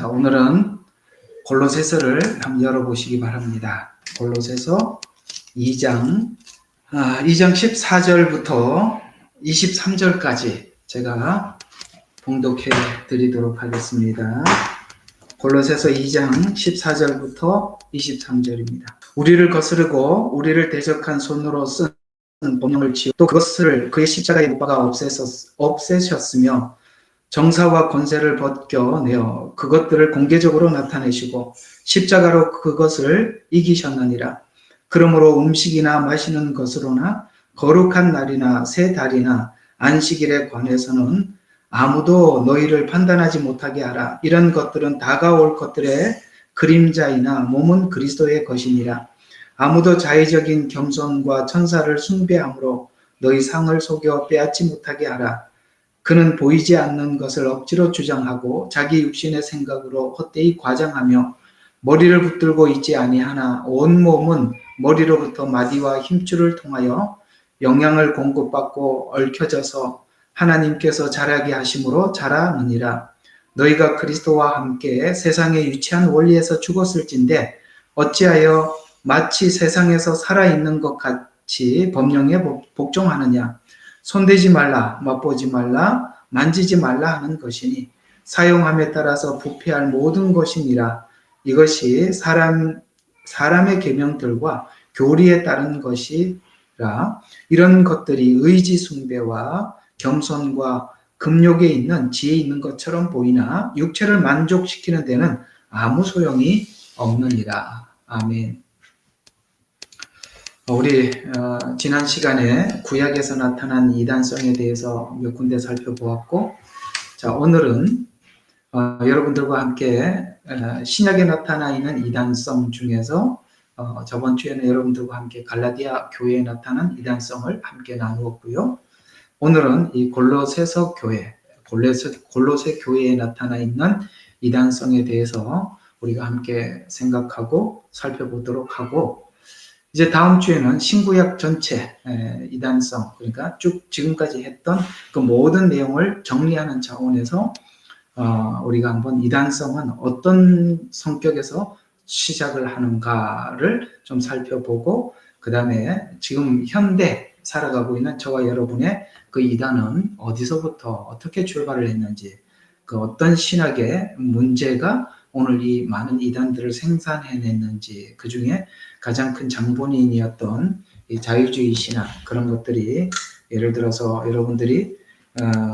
자, 오늘은 골로새서를 한번 열어보시기 바랍니다. 골로새서 2장 14절부터 23절까지 제가 봉독해 드리도록 하겠습니다. 골로새서 2장 14절부터 23절입니다. 우리를 거스르고 우리를 대적한 손으로 쓴 법령을 지우고 또 그것을 그의 십자가에 못 박아 없애셨으며 정사와 권세를 벗겨내어 그것들을 공개적으로 나타내시고 십자가로 그것을 이기셨느니라. 그러므로 음식이나 마시는 것으로나 거룩한 날이나 새 달이나 안식일에 관해서는 아무도 너희를 판단하지 못하게 하라. 이런 것들은 다가올 것들의 그림자이나 몸은 그리스도의 것이니라. 아무도 자의적인 겸손과 천사를 숭배함으로 너희 상을 속여 빼앗지 못하게 하라. 그는 보이지 않는 것을 억지로 주장하고 자기 육신의 생각으로 헛되이 과장하며 머리를 붙들고 있지 아니하나 온몸은 머리로부터 마디와 힘줄을 통하여 영양을 공급받고 얽혀져서 하나님께서 자라게 하심으로 자라느니라. 너희가 그리스도와 함께 세상의 유치한 원리에서 죽었을진데 어찌하여 마치 세상에서 살아있는 것 같이 법령에 복종하느냐. 손대지 말라, 맛보지 말라, 만지지 말라 하는 것이니 사용함에 따라서 부패할 모든 것이니라. 이것이 사람의 계명들과 교리에 따른 것이라. 이런 것들이 의지 숭배와 겸손과 금욕에 있는 지혜 있는 것처럼 보이나 육체를 만족시키는 데는 아무 소용이 없느니라. 아멘. 우리 지난 시간에 구약에서 나타난 이단성에 대해서 몇 군데 살펴보았고, 자, 오늘은 여러분들과 함께 신약에 나타나 있는 이단성 중에서 저번 주에는 여러분들과 함께 갈라디아 교회에 나타난 이단성을 함께 나누었고요. 오늘은 이 골로새서 교회, 골로새 교회에 나타나 있는 이단성에 대해서 우리가 함께 생각하고 살펴보도록 하고, 이제 다음 주에는 신구약 전체 이단성, 그러니까 쭉 지금까지 했던 그 모든 내용을 정리하는 차원에서 우리가 한번 이단성은 어떤 성격에서 시작을 하는가를 좀 살펴보고, 그 다음에 지금 현대 살아가고 있는 저와 여러분의 그 이단은 어디서부터 어떻게 출발을 했는지, 그 어떤 신학의 문제가 오늘 이 많은 이단들을 생산해냈는지, 그 중에 가장 큰 장본인이었던 이 자유주의 신학, 그런 것들이 예를 들어서 여러분들이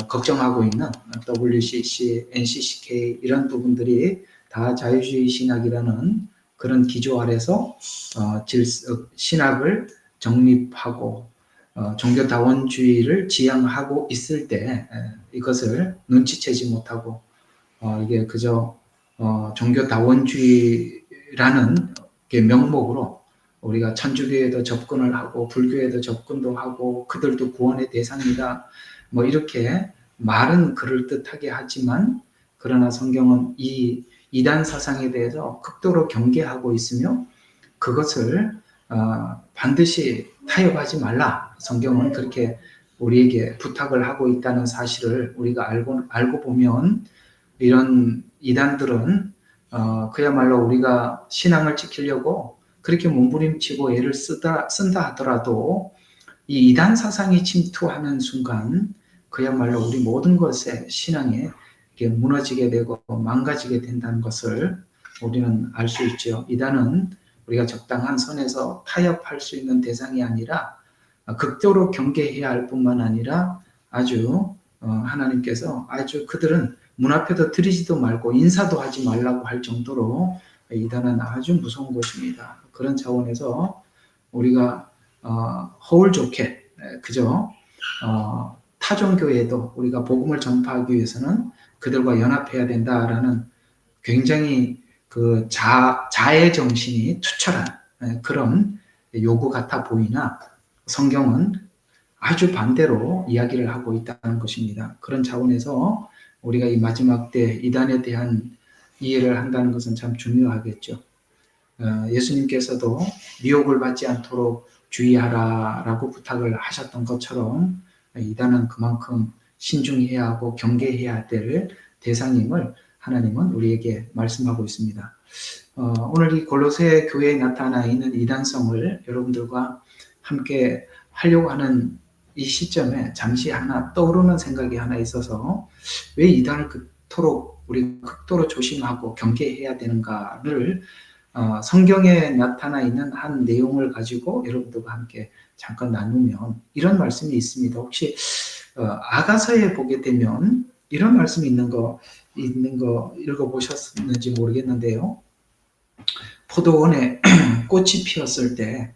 걱정하고 있는 WCC, NCCK 이런 부분들이 다 자유주의 신학이라는 그런 기조 아래서 신학을 정립하고 종교다원주의를 지향하고 있을 때 이것을 눈치채지 못하고 이게 그저 종교다원주의라는 명목으로 우리가 천주교에도 접근을 하고 불교에도 접근도 하고 그들도 구원의 대상이다, 뭐 이렇게 말은 그럴듯하게 하지만 그러나 성경은 이 이단 사상에 대해서 극도로 경계하고 있으며 그것을 반드시 타협하지 말라, 성경은 그렇게 우리에게 부탁을 하고 있다는 사실을 우리가 알고 보면 이런 이단들은 그야말로 우리가 신앙을 지키려고 그렇게 몸부림치고 애를 쓴다 하더라도 이 이단 사상이 침투하는 순간 그야말로 우리 모든 것에 신앙에 무너지게 되고 망가지게 된다는 것을 우리는 알 수 있죠. 이단은 우리가 적당한 선에서 타협할 수 있는 대상이 아니라 극도로 경계해야 할 뿐만 아니라 아주 하나님께서 아주 그들은 문 앞에도 들이지도 말고 인사도 하지 말라고 할 정도로 이단은 아주 무서운 것입니다. 그런 차원에서 우리가 허울 좋게 그저 타종교회도 우리가 복음을 전파하기 위해서는 그들과 연합해야 된다라는 굉장히 그 자애 정신이 투철한 그런 요구 같아 보이나 성경은 아주 반대로 이야기를 하고 있다는 것입니다. 그런 차원에서 우리가 이 마지막 때 이단에 대한 이해를 한다는 것은 참 중요하겠죠. 예수님께서도 미혹을 받지 않도록 주의하라라고 부탁을 하셨던 것처럼 이단은 그만큼 신중해야 하고 경계해야 될 대상임을 하나님은 우리에게 말씀하고 있습니다. 오늘 이 골로새 교회에 나타나 있는 이단성을 여러분들과 함께 하려고 하는 이 시점에 잠시 하나 떠오르는 생각이 하나 있어서 왜 이단을 그토록 우리 극도로 조심하고 경계해야 되는가를 성경에 나타나 있는 한 내용을 가지고 여러분들과 함께 잠깐 나누면 이런 말씀이 있습니다. 혹시 아가서에 보게 되면 이런 말씀이 있는 거 읽어보셨는지 모르겠는데요. 포도원에 꽃이 피었을 때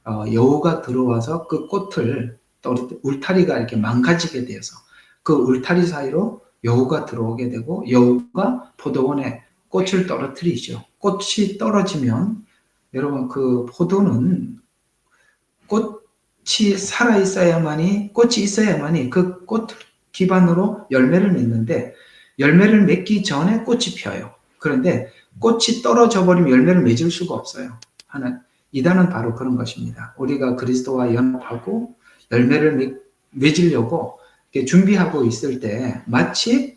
여우가 들어와서 그 꽃을 울타리가 이렇게 망가지게 되어서 그 울타리 사이로 여우가 들어오게 되고 여우가 포도원에 꽃을 떨어뜨리죠. 꽃이 떨어지면 여러분 그 포도는 꽃이 살아 있어야만이 꽃이 있어야만이 그 꽃 기반으로 열매를 맺는데 열매를 맺기 전에 꽃이 피어요. 그런데 꽃이 떨어져 버리면 열매를 맺을 수가 없어요. 이단은 바로 그런 것입니다. 우리가 그리스도와 연합하고 열매를 맺으려고 준비하고 있을 때 마치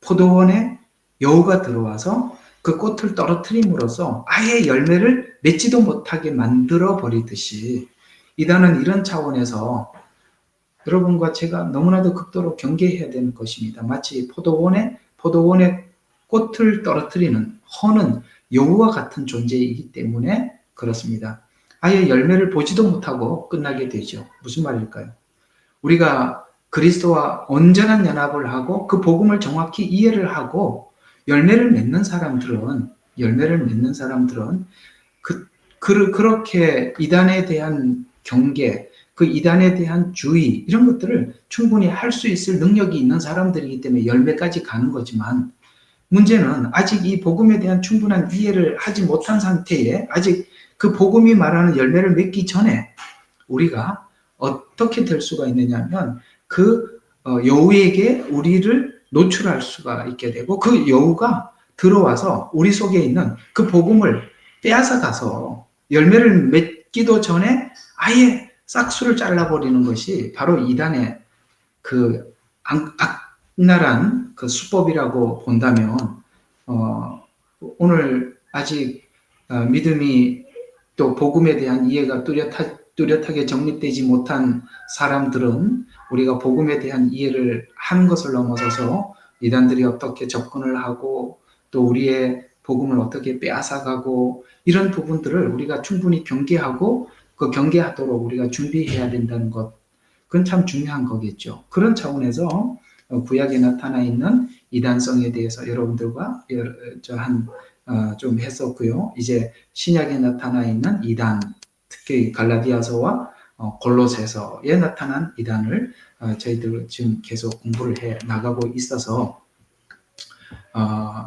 포도원에 여우가 들어와서 그 꽃을 떨어뜨림으로써 아예 열매를 맺지도 못하게 만들어 버리듯이 이단은 이런 차원에서 여러분과 제가 너무나도 극도로 경계해야 되는 것입니다. 마치 포도원에 꽃을 떨어뜨리는 허는 여우와 같은 존재이기 때문에 그렇습니다. 아예 열매를 보지도 못하고 끝나게 되죠. 무슨 말일까요? 우리가 그리스도와 온전한 연합을 하고 그 복음을 정확히 이해를 하고 열매를 맺는 사람들은 그렇게 이단에 대한 경계, 그 이단에 대한 주의 이런 것들을 충분히 할 수 있을 능력이 있는 사람들이기 때문에 열매까지 가는 거지만 문제는 아직 이 복음에 대한 충분한 이해를 하지 못한 상태에 아직 그 복음이 말하는 열매를 맺기 전에 우리가 어떻게 될 수가 있느냐면 그 여우에게 우리를 노출할 수가 있게 되고 그 여우가 들어와서 우리 속에 있는 그 복음을 빼앗아 가서 열매를 맺기도 전에 아예 싹수를 잘라버리는 것이 바로 이단의 그 악랄한 그 수법이라고 본다면 오늘 아직 믿음이 또 복음에 대한 이해가 뚜렷하게 정립되지 못한 사람들은 우리가 복음에 대한 이해를 하는 것을 넘어서서 이단들이 어떻게 접근을 하고 또 우리의 복음을 어떻게 빼앗아가고 이런 부분들을 우리가 충분히 경계하고 그 경계하도록 우리가 준비해야 된다는 것, 그건 참 중요한 거겠죠. 그런 차원에서 구약에 나타나 있는 이단성에 대해서 여러분들과 좀 했었고요. 이제 신약에 나타나 있는 이단, 특히 갈라디아서와 골로새서에 나타난 이단을 저희들 지금 계속 공부를 해 나가고 있어서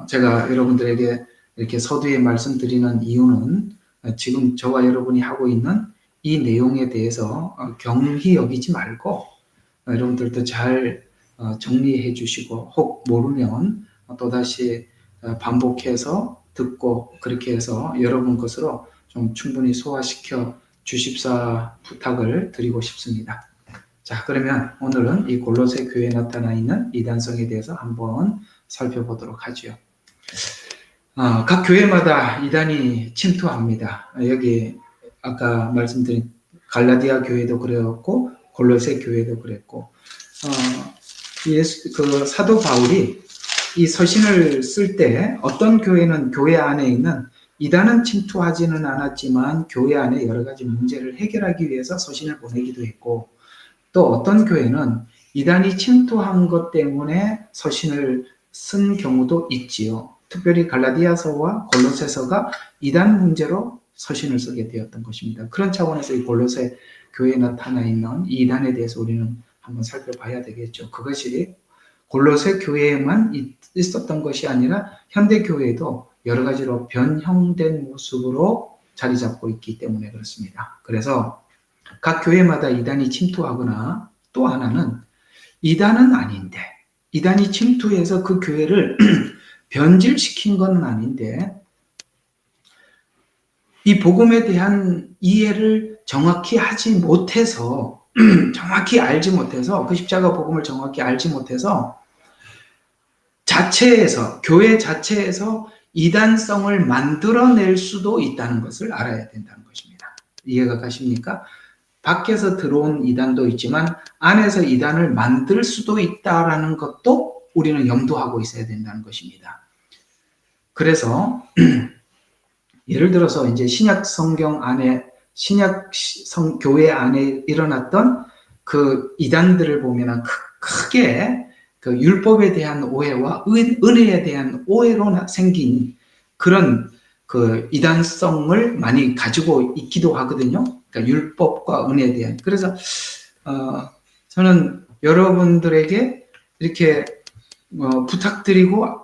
제가 여러분들에게 이렇게 서두에 말씀드리는 이유는 지금 저와 여러분이 하고 있는 이 내용에 대해서 경히 여기지 말고 여러분들도 잘 정리해 주시고 혹 모르면 또다시 반복해서 듣고 그렇게 해서 여러분 것으로 좀 충분히 소화시켜 주십사 부탁을 드리고 싶습니다. 자, 그러면 오늘은 이 골로새 교회에 나타나 있는 이단성에 대해서 한번 살펴보도록 하죠. 각 교회마다 이단이 침투합니다. 여기 아까 말씀드린 갈라디아 교회도 그랬고 골로새 교회도 그랬고 그 사도 바울이 이 서신을 쓸 때 어떤 교회는 교회 안에 있는 이단은 침투하지는 않았지만 교회 안에 여러 가지 문제를 해결하기 위해서 서신을 보내기도 했고 또 어떤 교회는 이단이 침투한 것 때문에 서신을 쓴 경우도 있지요. 특별히 갈라디아서와 골로새서가 이단 문제로 서신을 쓰게 되었던 것입니다. 그런 차원에서 이 골로새 교회에 나타나 있는 이 이단에 대해서 우리는 한번 살펴봐야 되겠죠. 그것이 골로새 교회에만 있었던 것이 아니라 현대 교회에도 여러 가지로 변형된 모습으로 자리 잡고 있기 때문에 그렇습니다. 그래서 각 교회마다 이단이 침투하거나 또 하나는 이단은 아닌데 이단이 침투해서 그 교회를 변질시킨 건 아닌데 이 복음에 대한 이해를 정확히 하지 못해서 정확히 알지 못해서 그 십자가 복음을 정확히 알지 못해서 자체에서, 교회 자체에서 이단성을 만들어낼 수도 있다는 것을 알아야 된다는 것입니다. 이해가 가십니까? 밖에서 들어온 이단도 있지만 안에서 이단을 만들 수도 있다라는 것도 우리는 염두하고 있어야 된다는 것입니다. 그래서 예를 들어서 이제 신약 성경 안에, 교회 안에 일어났던 그 이단들을 보면 크게 그 율법에 대한 오해와 은혜에 대한 오해로 생긴 그런 그 이단성을 많이 가지고 있기도 하거든요. 그러니까 율법과 은혜에 대한. 그래서 저는 여러분들에게 이렇게 부탁드리고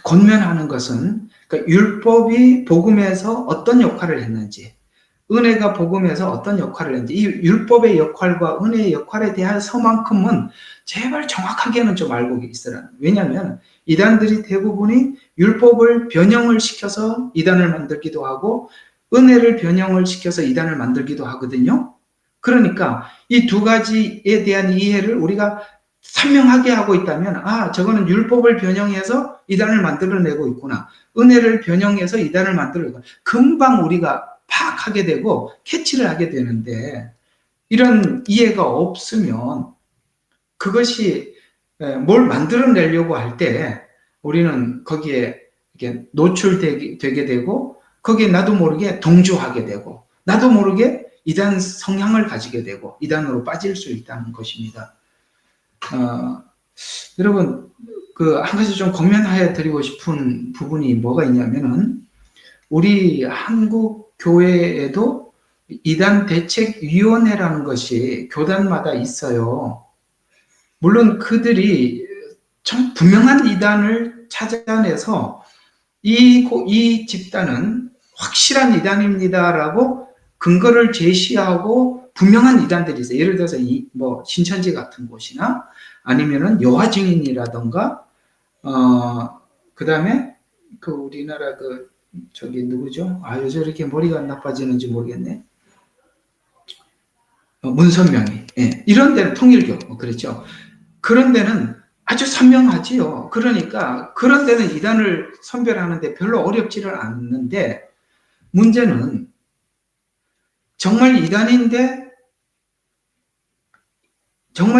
권면하는 것은, 그러니까 율법이 복음에서 어떤 역할을 했는지, 은혜가 복음에서 어떤 역할을 했는지, 이 율법의 역할과 은혜의 역할에 대해서만큼은 제발 정확하게는 좀 알고 있으라는. 왜냐하면 이단들이 대부분이 율법을 변형을 시켜서 이단을 만들기도 하고 은혜를 변형을 시켜서 이단을 만들기도 하거든요. 그러니까 이 두 가지에 대한 이해를 우리가 선명하게 하고 있다면, 저거는 율법을 변형해서 이단을 만들어내고 있구나, 은혜를 변형해서 이단을 만들어내고, 금방 우리가 파악하게 되고 캐치를 하게 되는데, 이런 이해가 없으면 그것이 뭘 만들어내려고 할 때 우리는 거기에 이렇게 노출되게 되고, 거기에 나도 모르게 동조하게 되고, 나도 모르게 이단 성향을 가지게 되고 이단으로 빠질 수 있다는 것입니다. 여러분, 한 가지 좀 권면하여 드리고 싶은 부분이 뭐가 있냐면은, 우리 한국 교회에도 이단 대책위원회라는 것이 교단마다 있어요. 물론 그들이 참 분명한 이단을 찾아내서 이 집단은 확실한 이단입니다라고 근거를 제시하고 분명한 이단들이 있어요. 예를 들어서 신천지 같은 곳이나 아니면은 여호와 증인이라던가, 그 다음에 우리나라 누구죠? 요즘 이렇게 머리가 나빠지는지 모르겠네. 문선명이. 예. 이런 데는 통일교. 그렇죠. 그런 데는 아주 선명하지요. 그러니까 그런 데는 이단을 선별하는데 별로 어렵지를 않는데, 문제는 정말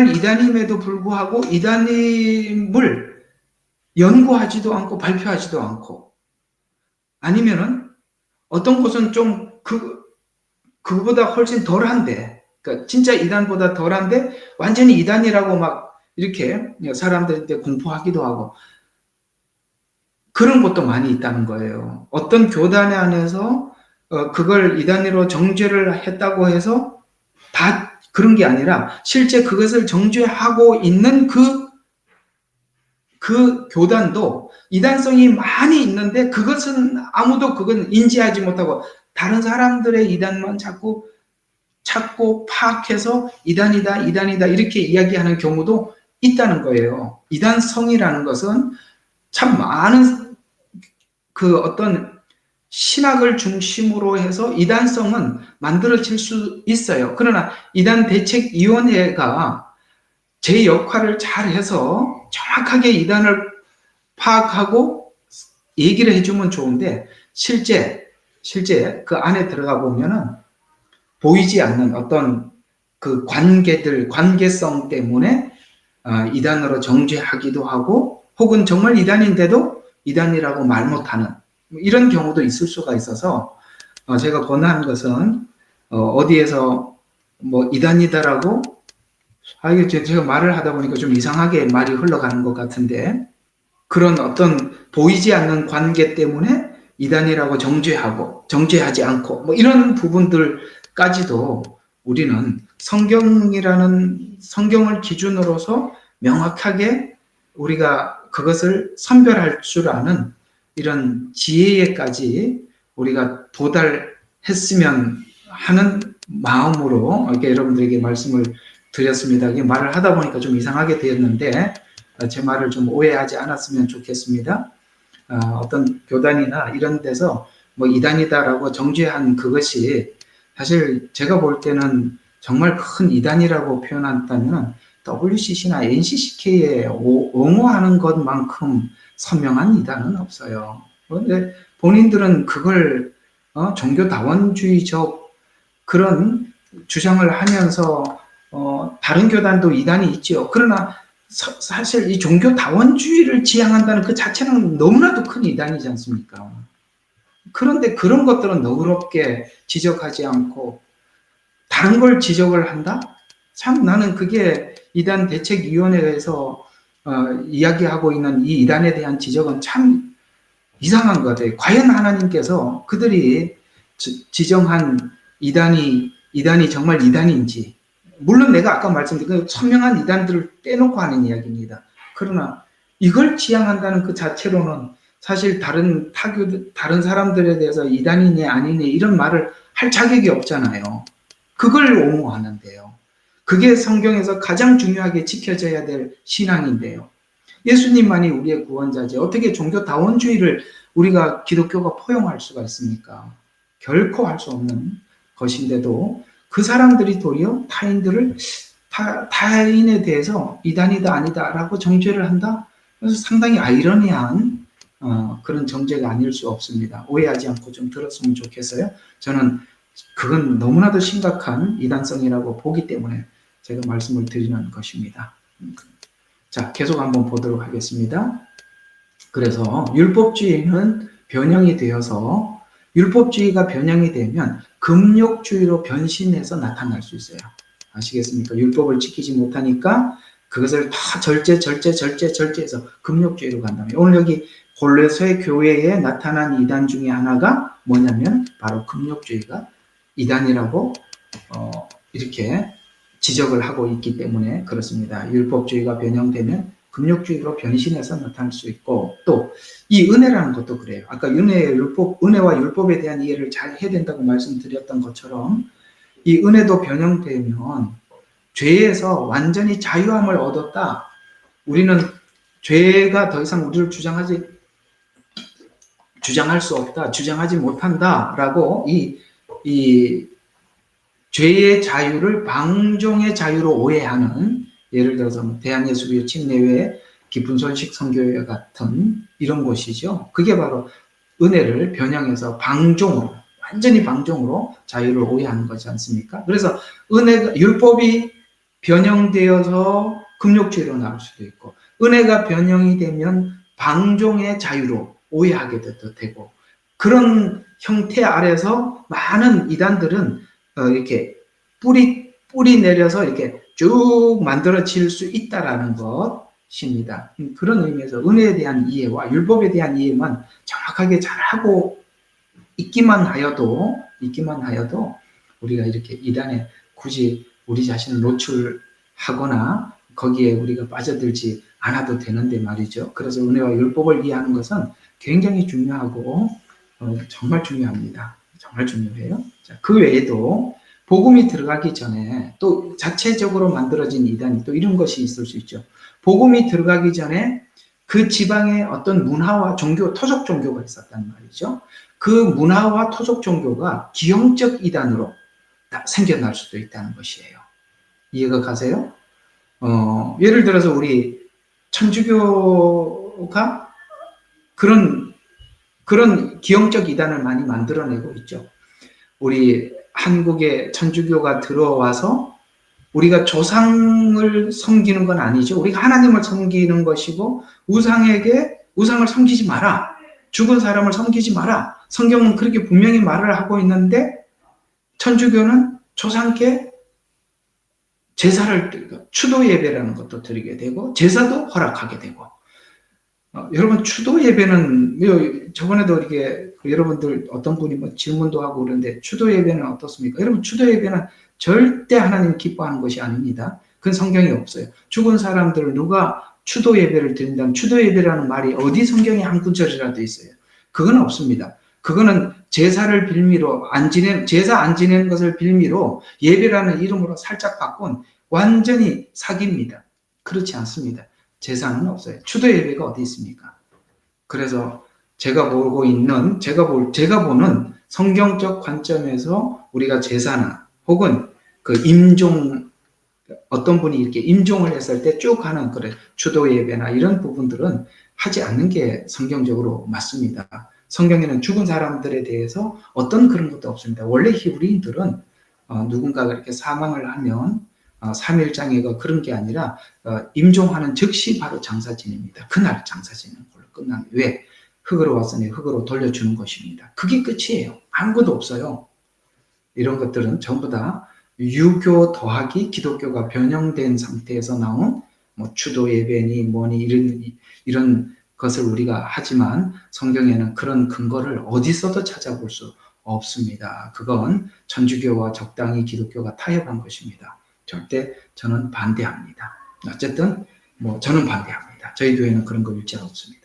이단임에도 불구하고 이단임을 연구하지도 않고 발표하지도 않고, 아니면은 어떤 곳은 좀 그거보다 훨씬 덜한데, 그러니까 진짜 이단보다 덜한데 완전히 이단이라고 막 이렇게 사람들한테 공포하기도 하고, 그런 것도 많이 있다는 거예요. 어떤 교단 안에서 그걸 이단으로 정죄를 했다고 해서 다 그런 게 아니라, 실제 그것을 정죄하고 있는 그 교단도 이단성이 많이 있는데 그건 인지하지 못하고 다른 사람들의 이단만 자꾸 찾고 파악해서 이단이다 이렇게 이야기하는 경우도 있다는 거예요. 이단성이라는 것은 참 많은 어떤 신학을 중심으로 해서 이단성은 만들어질 수 있어요. 그러나 이단 대책위원회가 제 역할을 잘해서 정확하게 이단을 파악하고 얘기를 해주면 좋은데, 실제 그 안에 들어가 보면은 보이지 않는 어떤 그 관계성 때문에 이단으로 정죄하기도 하고, 혹은 정말 이단인데도 이단이라고 말 못하는 이런 경우도 있을 수가 있어서, 제가 권하는 것은 어디에서 이단이다라고, 이게 제가 말을 하다 보니까 좀 이상하게 말이 흘러가는 것 같은데, 그런 어떤 보이지 않는 관계 때문에 이단이라고 정죄하지 않고 이런 부분들까지도 우리는 성경을 기준으로서 명확하게 우리가 그것을 선별할 줄 아는 이런 지혜에까지 우리가 도달했으면 하는 마음으로 이렇게 여러분들에게 말씀을 드렸습니다. 말을 하다 보니까 좀 이상하게 되었는데, 제 말을 좀 오해하지 않았으면 좋겠습니다. 어떤 교단이나 이런 데서 이단이다라고 정죄한 그것이 사실 제가 볼 때는 정말 큰 이단이라고 표현한다면 WCC나 NCCK에 옹호하는 것만큼 선명한 이단은 없어요. 그런데 본인들은 그걸 종교다원주의적 그런 주장을 하면서 다른 교단도 이단이 있죠. 그러나 사실 이 종교다원주의를 지향한다는 그 자체는 너무나도 큰 이단이지 않습니까? 그런데 그런 것들은 너그럽게 지적하지 않고 다른 걸 지적을 한다? 참 나는 그게 이단 대책위원회에서 이야기하고 있는 이 이단에 대한 지적은 참 이상한 것 같아요. 과연 하나님께서 그들이 지정한 이단이 정말 이단인지, 물론 내가 아까 말씀드린 그 선명한 이단들을 떼놓고 하는 이야기입니다. 그러나 이걸 지향한다는 그 자체로는 사실 다른 사람들에 대해서 이단이니 아니니 이런 말을 할 자격이 없잖아요. 그걸 옹호하는데요. 그게 성경에서 가장 중요하게 지켜져야 될 신앙인데요. 예수님만이 우리의 구원자지 어떻게 종교다원주의를 우리가 기독교가 포용할 수가 있습니까? 결코 할 수 없는 것인데도 그 사람들이 도리어 타인에 대해서 이단이다 아니다라고 정죄를 한다? 그래서 상당히 아이러니한 그런 정죄가 아닐 수 없습니다. 오해하지 않고 좀 들었으면 좋겠어요. 저는 그건 너무나도 심각한 이단성이라고 보기 때문에 제가 말씀을 드리는 것입니다. 자, 계속 한번 보도록 하겠습니다. 그래서 율법주의는 변형이 되어서 율법주의가 변형이 되면 금욕주의로 변신해서 나타날 수 있어요. 아시겠습니까? 율법을 지키지 못하니까 그것을 다 절제해서 금욕주의로 간다면 오늘 여기 골로새 교회에 나타난 이단 중에 하나가 뭐냐면 바로 금욕주의가 이단이라고 이렇게 지적을 하고 있기 때문에 그렇습니다. 율법주의가 변형되면 금욕주의로 변신해서 나타날 수 있고 또 이 은혜라는 것도 그래요. 아까 은혜와 율법에 대한 이해를 잘 해야 된다고 말씀드렸던 것처럼 이 은혜도 변형되면 죄에서 완전히 자유함을 얻었다. 우리는 죄가 더 이상 우리를 주장할 수 없다. 주장하지 못한다라고 이 죄의 자유를 방종의 자유로 오해하는 예를 들어서 대한예수교 침례회, 깊은 손식 선교회 같은 이런 곳이죠. 그게 바로 은혜를 변형해서 완전히 방종으로 자유를 오해하는 거지 않습니까? 그래서 율법이 변형되어서 금욕주의로 나올 수도 있고 은혜가 변형이 되면 방종의 자유로 오해하게 되고 그런 형태 아래서 많은 이단들은 이렇게 뿌리 내려서 이렇게 쭉 만들어질 수 있다라는 것입니다. 그런 의미에서 은혜에 대한 이해와 율법에 대한 이해만 정확하게 잘하고 있기만 하여도 우리가 이렇게 이단에 굳이 우리 자신을 노출하거나 거기에 우리가 빠져들지 않아도 되는데 말이죠. 그래서 은혜와 율법을 이해하는 것은 굉장히 중요하고 정말 중요합니다. 정말 중요해요. 자, 그 외에도 복음이 들어가기 전에 또 자체적으로 만들어진 이단이 또 이런 것이 있을 수 있죠. 복음이 들어가기 전에 그 지방에 어떤 문화와 토속 종교가 있었단 말이죠. 그 문화와 토속 종교가 기형적 이단으로 생겨날 수도 있다는 것이에요. 이해가 가세요? 예를 들어서 우리 천주교가 그런 기형적 이단을 많이 만들어내고 있죠. 우리 한국에 천주교가 들어와서 우리가 조상을 섬기는 건 아니죠. 우리가 하나님을 섬기는 것이고 우상을 섬기지 마라. 죽은 사람을 섬기지 마라. 성경은 그렇게 분명히 말을 하고 있는데 천주교는 조상께 제사를 드리고 추도 예배라는 것도 드리게 되고 제사도 허락하게 되고 여러분 추도 예배는 저번에도 이렇게 여러분들 어떤 분이 질문도 하고 그러는데 추도 예배는 어떻습니까? 여러분 추도 예배는 절대 하나님 기뻐하는 것이 아닙니다. 그건 성경에 없어요. 죽은 사람들을 누가 추도 예배를 드린다면 추도 예배라는 말이 어디 성경에 한 구절이라도 있어요. 그건 없습니다. 그거는 제사를 빌미로 제사 안 지내는 것을 빌미로 예배라는 이름으로 살짝 바꾼 완전히 사기입니다. 그렇지 않습니다. 제사는 없어요. 추도 예배가 어디 있습니까? 그래서 제가 보는 성경적 관점에서 우리가 제사나 혹은 그 임종 어떤 분이 이렇게 임종을 했을 때 쭉 하는 그런 주도 예배나 이런 부분들은 하지 않는 게 성경적으로 맞습니다. 성경에는 죽은 사람들에 대해서 어떤 그런 것도 없습니다. 원래 히브리인들은 누군가가 이렇게 사망을 하면 3일장애가 그런 게 아니라 임종하는 즉시 바로 장사 지냅니다. 그날 장사 지내는 걸로 끝납니다. 왜? 흙으로 왔으니 흙으로 돌려주는 것입니다. 그게 끝이에요. 아무것도 없어요. 이런 것들은 전부 다 유교 더하기 기독교가 변형된 상태에서 나온 뭐 주도 예배니 뭐니 이런 것을 우리가 하지만 성경에는 그런 근거를 어디서도 찾아볼 수 없습니다. 그건 천주교와 적당히 기독교가 타협한 것입니다. 절대 저는 반대합니다. 어쨌든 뭐 저는 반대합니다. 저희 교회는 그런 거 일체 없습니다.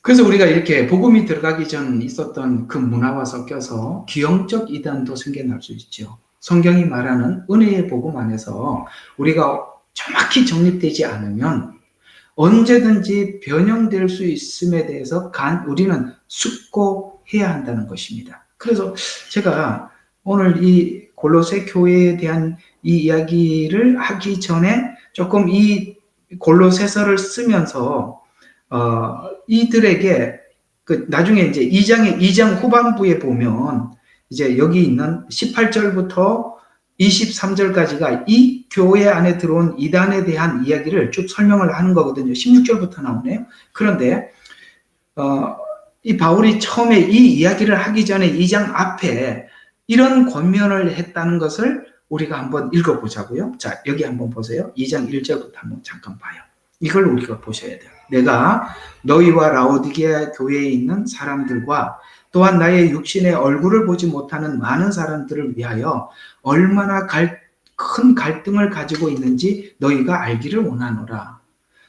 그래서 우리가 이렇게 복음이 들어가기 전 있었던 그 문화와 섞여서 기형적 이단도 생겨날 수 있죠. 성경이 말하는 은혜의 복음 안에서 우리가 정확히 정립되지 않으면 언제든지 변형될 수 있음에 대해서 우리는 숙고해야 한다는 것입니다. 그래서 제가 오늘 이 골로새 교회에 대한 이 이야기를 하기 전에 조금 이 골로새서를 쓰면서 이들에게 나중에 이제 2장 후반부에 보면 이제 여기 있는 18절부터 23절까지가 이 교회 안에 들어온 이단에 대한 이야기를 쭉 설명을 하는 거거든요. 16절부터 나오네요. 그런데 이 바울이 처음에 이 이야기를 하기 전에 2장 앞에 이런 권면을 했다는 것을 우리가 한번 읽어보자고요. 자, 여기 한번 보세요. 2장 1절부터 한번 잠깐 봐요. 이걸 우리가 보셔야 돼요. 내가 너희와 라오디게아 교회에 있는 사람들과 또한 나의 육신의 얼굴을 보지 못하는 많은 사람들을 위하여 얼마나 큰 갈등을 가지고 있는지 너희가 알기를 원하노라.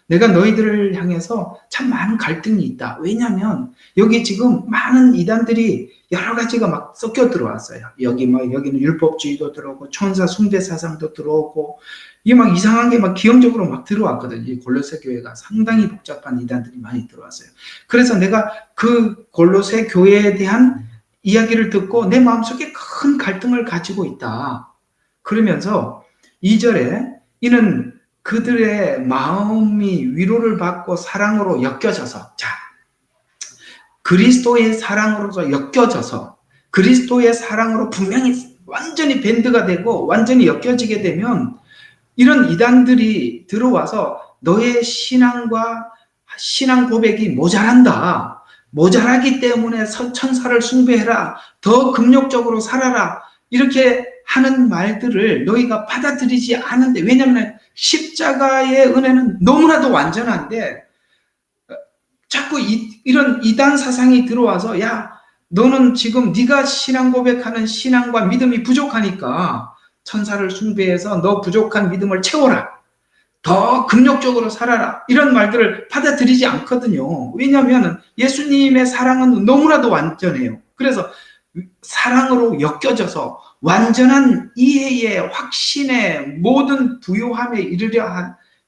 내가 너희들을 향해서 참 많은 갈등이 있다. 왜냐하면 여기 지금 많은 이단들이 여러 가지가 막 섞여 들어왔어요. 여기는 율법주의도 들어오고 천사 숭배 사상도 들어오고 이게 막 이상한 게 막 기형적으로 막 들어왔거든요. 이 골로새 교회가 상당히 복잡한 이단들이 많이 들어왔어요. 그래서 내가 그 골로새 교회에 대한 이야기를 듣고 내 마음속에 큰 갈등을 가지고 있다. 그러면서 2절에 이는 그들의 마음이 위로를 받고 사랑으로 엮여져서, 자, 그리스도의 사랑으로서 엮여져서 그리스도의 사랑으로 분명히 완전히 밴드가 되고 완전히 엮여지게 되면 이런 이단들이 들어와서 너의 신앙과 신앙 고백이 모자란다. 모자라기 때문에 천사를 숭배해라. 더 금욕적으로 살아라. 이렇게 하는 말들을 너희가 받아들이지 않는데, 왜냐하면 십자가의 은혜는 너무나도 완전한데 자꾸 이런 이단 사상이 들어와서 야, 너는 지금 네가 신앙 고백하는 신앙과 믿음이 부족하니까 천사를 숭배해서 너 부족한 믿음을 채워라. 더 금욕적으로 살아라. 이런 말들을 받아들이지 않거든요. 왜냐하면 예수님의 사랑은 너무나도 완전해요. 그래서 사랑으로 엮여져서 완전한 이해의 확신의 모든 부요함에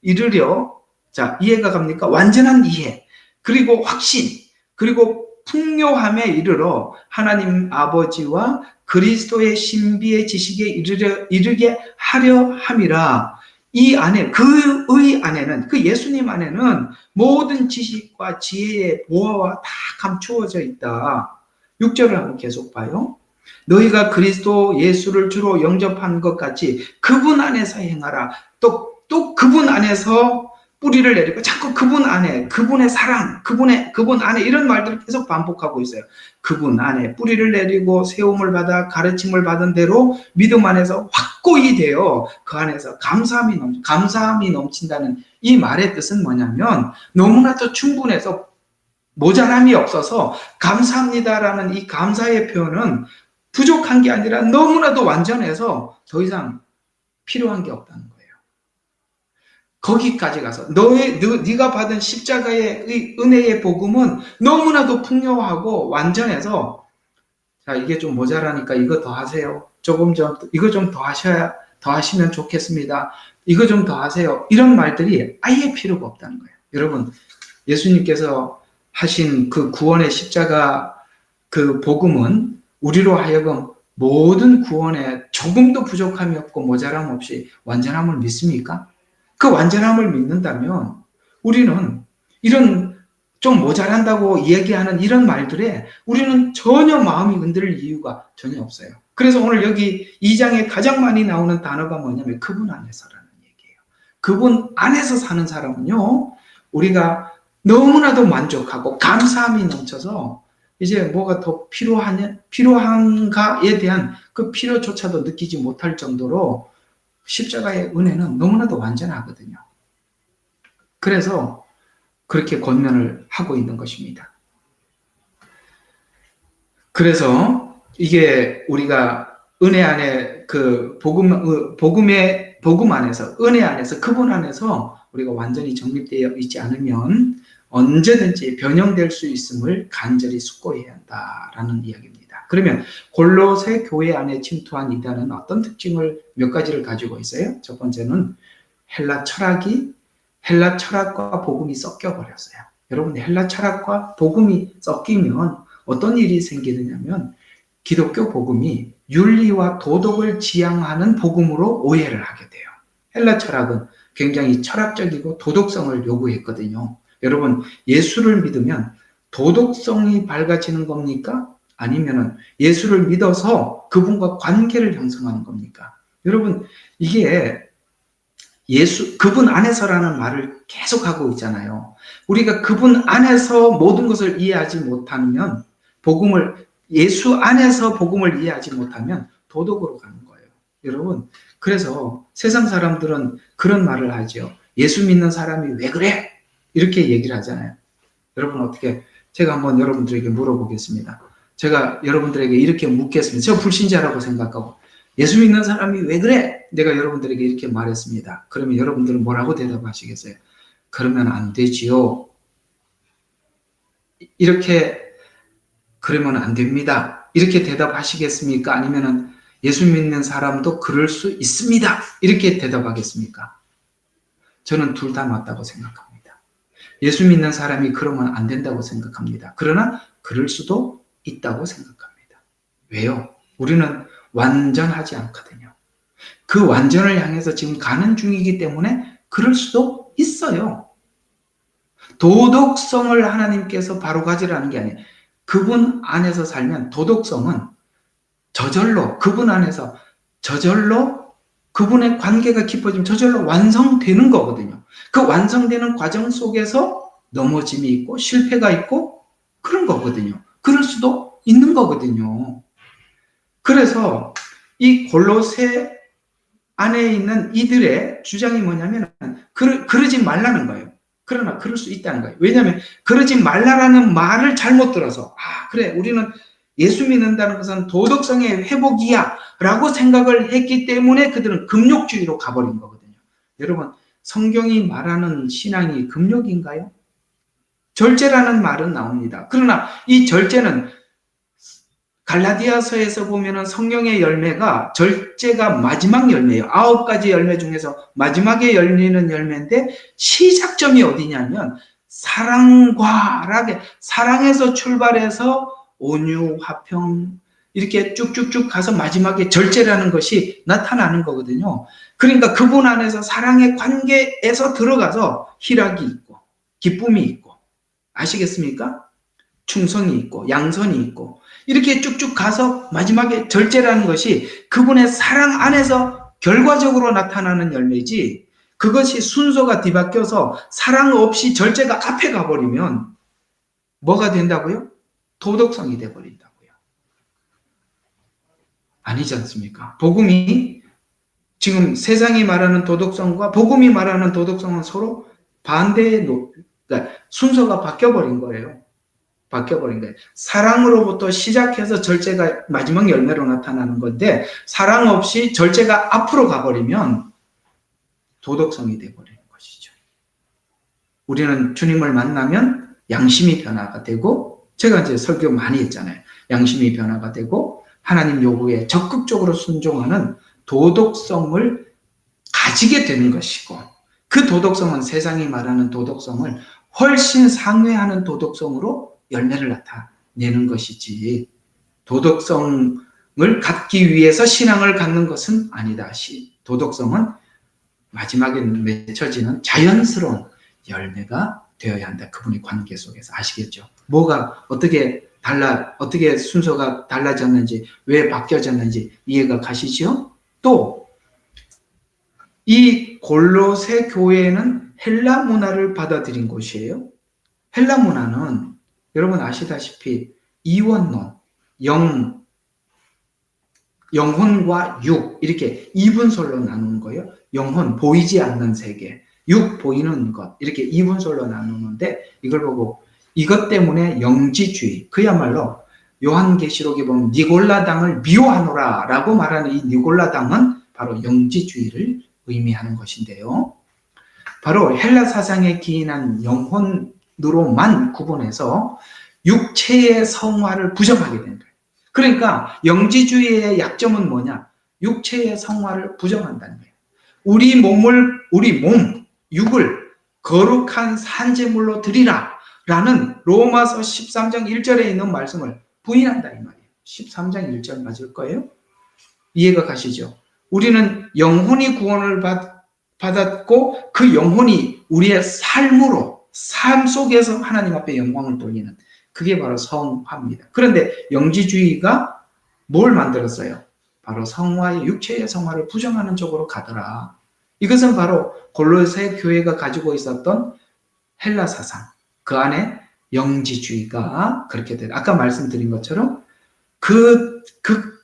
이르려 자, 이해가 갑니까? 완전한 이해, 그리고 확신, 그리고 풍요함에 이르러 하나님 아버지와 그리스도의 신비의 지식에 이르게 하려 함이라. 이 안에, 그의 안에는, 그 예수님 안에는 모든 지식과 지혜의 보화와 다 감추어져 있다. 6절을 한번 계속 봐요. 너희가 그리스도 예수를 주로 영접한 것 같이 그분 안에서 행하라. 또 그분 안에서 뿌리를 내리고 자꾸 그분 안에, 그분의 사랑, 그분 안에 이런 말들을 계속 반복하고 있어요. 그분 안에 뿌리를 내리고 세움을 받아 가르침을 받은 대로 믿음 안에서 확고히 되어 그 안에서 감사함이 넘친다는 이 말의 뜻은 뭐냐면 너무나도 충분해서 모자람이 없어서 감사합니다라는 이 감사의 표현은 부족한 게 아니라 너무나도 완전해서 더 이상 필요한 게 없다는 거예요. 거기까지 가서 네가 받은 십자가의 은혜의 복음은 너무나도 풍요하고 완전해서 자, 이게 좀 모자라니까 이거 더 하세요. 이거 좀 더 하시면 좋겠습니다. 이거 좀 더 하세요. 이런 말들이 아예 필요가 없다는 거예요. 여러분, 예수님께서 하신 그 구원의 십자가 그 복음은 우리로 하여금 모든 구원에 조금도 부족함이 없고 모자람 없이 완전함을 믿습니까? 그 완전함을 믿는다면 우리는 이런 좀 모자란다고 얘기하는 이런 말들에 우리는 전혀 마음이 흔들릴 이유가 전혀 없어요. 그래서 오늘 여기 2장에 가장 많이 나오는 단어가 뭐냐면 그분 안에서라는 얘기예요. 그분 안에서 사는 사람은요, 우리가 너무나도 만족하고 감사함이 넘쳐서 이제 뭐가 더 필요한가에 대한 그 필요조차도 느끼지 못할 정도로 십자가의 은혜는 너무나도 완전하거든요. 그래서 그렇게 권면을 하고 있는 것입니다. 그래서 이게 우리가 은혜 안에 그 복음 안에서, 은혜 안에서, 그분 안에서 우리가 완전히 정립되어 있지 않으면 언제든지 변형될 수 있음을 간절히 숙고해야 한다라는 이야기입니다. 그러면 골로새 교회 안에 침투한 이단은 어떤 특징을 몇 가지를 가지고 있어요? 첫 번째는 헬라 철학과 복음이 섞여버렸어요. 여러분, 헬라 철학과 복음이 섞이면 어떤 일이 생기느냐면 기독교 복음이 윤리와 도덕을 지향하는 복음으로 오해를 하게 돼요. 헬라 철학은 굉장히 철학적이고 도덕성을 요구했거든요. 여러분, 예수를 믿으면 도덕성이 밝아지는 겁니까? 아니면 예수를 믿어서 그분과 관계를 형성하는 겁니까? 여러분, 이게 그분 안에서라는 말을 계속하고 있잖아요. 우리가 그분 안에서 모든 것을 이해하지 못하면 예수 안에서 복음을 이해하지 못하면 도덕으로 가는 거예요. 여러분, 그래서 세상 사람들은 그런 말을 하죠. 예수 믿는 사람이 왜 그래? 이렇게 얘기를 하잖아요. 여러분, 제가 한번 여러분들에게 물어보겠습니다. 제가 여러분들에게 이렇게 묻겠습니다. 저 불신자라고 생각하고 예수 믿는 사람이 왜 그래? 내가 여러분들에게 이렇게 말했습니다. 그러면 여러분들은 뭐라고 대답하시겠어요? 그러면 안 되지요. 그러면 안 됩니다. 이렇게 대답하시겠습니까? 아니면은 예수 믿는 사람도 그럴 수 있습니다. 이렇게 대답하겠습니까? 저는 둘 다 맞다고 생각합니다. 예수 믿는 사람이 그러면 안 된다고 생각합니다. 그러나 그럴 수도 있다고 생각합니다. 왜요? 우리는 완전하지 않거든요. 그 완전을 향해서 지금 가는 중이기 때문에 그럴 수도 있어요. 도덕성을 하나님께서 바로 가지라는 게 아니에요. 그분 안에서 살면 도덕성은 그분 안에서 저절로 그분의 관계가 깊어지면 저절로 완성되는 거거든요. 그 완성되는 과정 속에서 넘어짐이 있고 실패가 있고 그런 거거든요. 그럴 수도 있는 거거든요. 그래서 이 골로새 안에 있는 이들의 주장이 뭐냐면 그러지 말라는 거예요. 그러나 그럴 수 있다는 거예요. 왜냐하면 그러지 말라라는 말을 잘못 들어서 그래, 우리는 예수 믿는다는 것은 도덕성의 회복이야 라고 생각을 했기 때문에 그들은 금욕주의로 가버린 거거든요. 여러분, 성경이 말하는 신앙이 금욕인가요? 절제라는 말은 나옵니다. 그러나 이 절제는 갈라디아서에서 보면은 성령의 열매가 절제가 마지막 열매예요. 9가지 열매 중에서 마지막에 열리는 열매인데 시작점이 어디냐면 사랑에서 출발해서 온유, 화평 이렇게 쭉쭉쭉 가서 마지막에 절제라는 것이 나타나는 거거든요. 그러니까 그분 안에서 사랑의 관계에서 들어가서 희락이 있고 기쁨이 있고 아시겠습니까? 충성이 있고 양선이 있고 이렇게 쭉쭉 가서 마지막에 절제라는 것이 그분의 사랑 안에서 결과적으로 나타나는 열매지 그것이 순서가 뒤바뀌어서 사랑 없이 절제가 앞에 가버리면 뭐가 된다고요? 도덕성이 돼버린다고요. 아니지 않습니까? 복음이 지금 세상이 말하는 도덕성과 복음이 말하는 도덕성은 서로 반대의 그러니까 순서가 바뀌어버린 거예요. 사랑으로부터 시작해서 절제가 마지막 열매로 나타나는 건데 사랑 없이 절제가 앞으로 가버리면 도덕성이 돼버리는 것이죠. 우리는 주님을 만나면 양심이 변화가 되고 제가 이제 설교 많이 했잖아요. 양심이 변화가 되고 하나님 요구에 적극적으로 순종하는 도덕성을 가지게 되는 것이고 그 도덕성은 세상이 말하는 도덕성을 훨씬 상회하는 도덕성으로 열매를 나타내는 것이지 도덕성 갖기 위해서 신앙을 갖는 것은 아니다. 도덕성은 마지막에 맺혀지는 자연스러운 열매가 되어야 한다. 그분의 관계 속에서. 아시겠죠? 뭐가 어떻게 순서가 달라졌는지, 왜 바뀌어졌는지 이해가 가시죠? 또 이 골로새 교회는 헬라 문화를 받아들인 곳이에요. 헬라 문화는 여러분 아시다시피 이원론, 영혼과 육 이렇게 이분설로 나누는 거예요. 영혼, 보이지 않는 세계, 육, 보이는 것 이렇게 이분설로 나누는데 이걸 보고 이것 때문에 영지주의, 그야말로 요한계시록에 보면 니골라당을 미워하노라 라고 말하는 이 니골라당은 바로 영지주의를 의미하는 것인데요. 바로 헬라 사상에 기인한 영혼으로만 구분해서 육체의 성화를 부정하게 된 거예요. 그러니까 영지주의의 약점은 뭐냐? 육체의 성화를 부정한다는 거예요. 우리 몸, 육을 거룩한 산제물로 드리라 라는 로마서 13장 1절에 있는 말씀을 부인한다 이 말이에요. 13장 1절 맞을 거예요? 이해가 가시죠? 우리는 영혼이 구원을 받았고 그 영혼이 우리의 삶 속에서 하나님 앞에 영광을 돌리는 그게 바로 성화입니다. 그런데 영지주의가 뭘 만들었어요? 바로 성화의 육체의 성화를 부정하는 쪽으로 가더라. 이것은 바로 골로새 교회가 가지고 있었던 헬라 사상, 그 안에 영지주의가 그렇게 되다. 아까 말씀드린 것처럼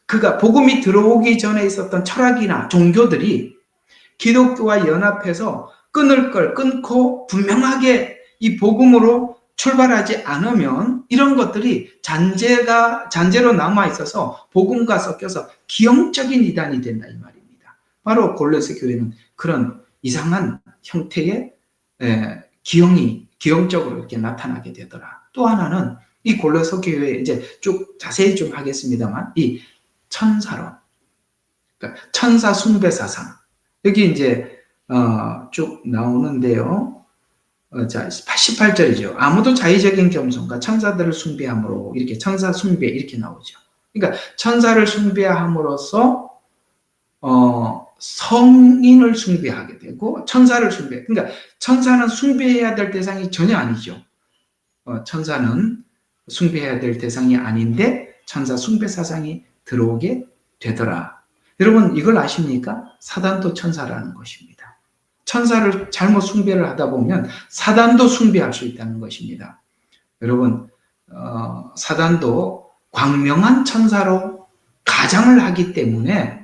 그가 복음이 들어오기 전에 있었던 철학이나 종교들이 기독교와 연합해서 끊을 걸 끊고 분명하게 이 복음으로 출발하지 않으면 이런 것들이 잔재로 남아있어서 복음과 섞여서 기형적인 이단이 된다 이 말입니다. 바로 골로새 교회는 그런 이상한 형태의 기형적으로 이렇게 나타나게 되더라. 또 하나는 이 골로새 교회에 이제 쭉 자세히 좀 하겠습니다만 이 천사론, 그러니까 천사 숭배 사상 여기 이제 쭉 나오는데요. 자, 88절이죠. 아무도 자의적인 겸손과 천사들을 숭배함으로 이렇게 천사 숭배 이렇게 나오죠. 그러니까 천사를 숭배함으로써 성인을 숭배하게 되고 천사를 그러니까 천사는 숭배해야 될 대상이 전혀 아니죠. 천사는 숭배해야 될 대상이 아닌데 천사 숭배 사상이 들어오게 되더라. 여러분 이걸 아십니까? 사단도 천사라는 것입니다. 천사를 잘못 숭배를 하다 보면 사단도 숭배할 수 있다는 것입니다. 여러분 사단도 광명한 천사로 가장을 하기 때문에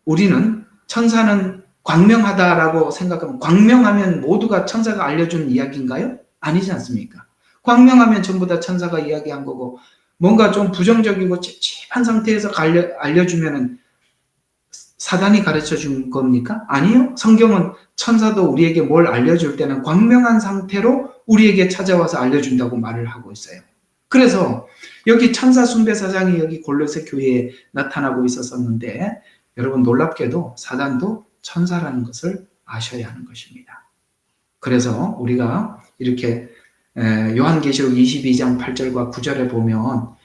우리는 천사는 광명하다라고 생각하면 광명하면 모두가 천사가 알려준 이야기인가요? 아니지 않습니까? 광명하면 전부 다 천사가 이야기한 거고 뭔가 좀 부정적이고 찝찝한 상태에서 알려주면은 사단이 가르쳐 준 겁니까? 아니요. 성경은 천사도 우리에게 뭘 알려줄 때는 광명한 상태로 우리에게 찾아와서 알려준다고 말을 하고 있어요. 그래서 여기 천사 숭배 사상이 여기 골로새 교회에 나타나고 있었는데 여러분 놀랍게도 사단도 천사라는 것을 아셔야 하는 것입니다. 그래서 우리가 이렇게 요한계시록 22장 8절과 9절에 보면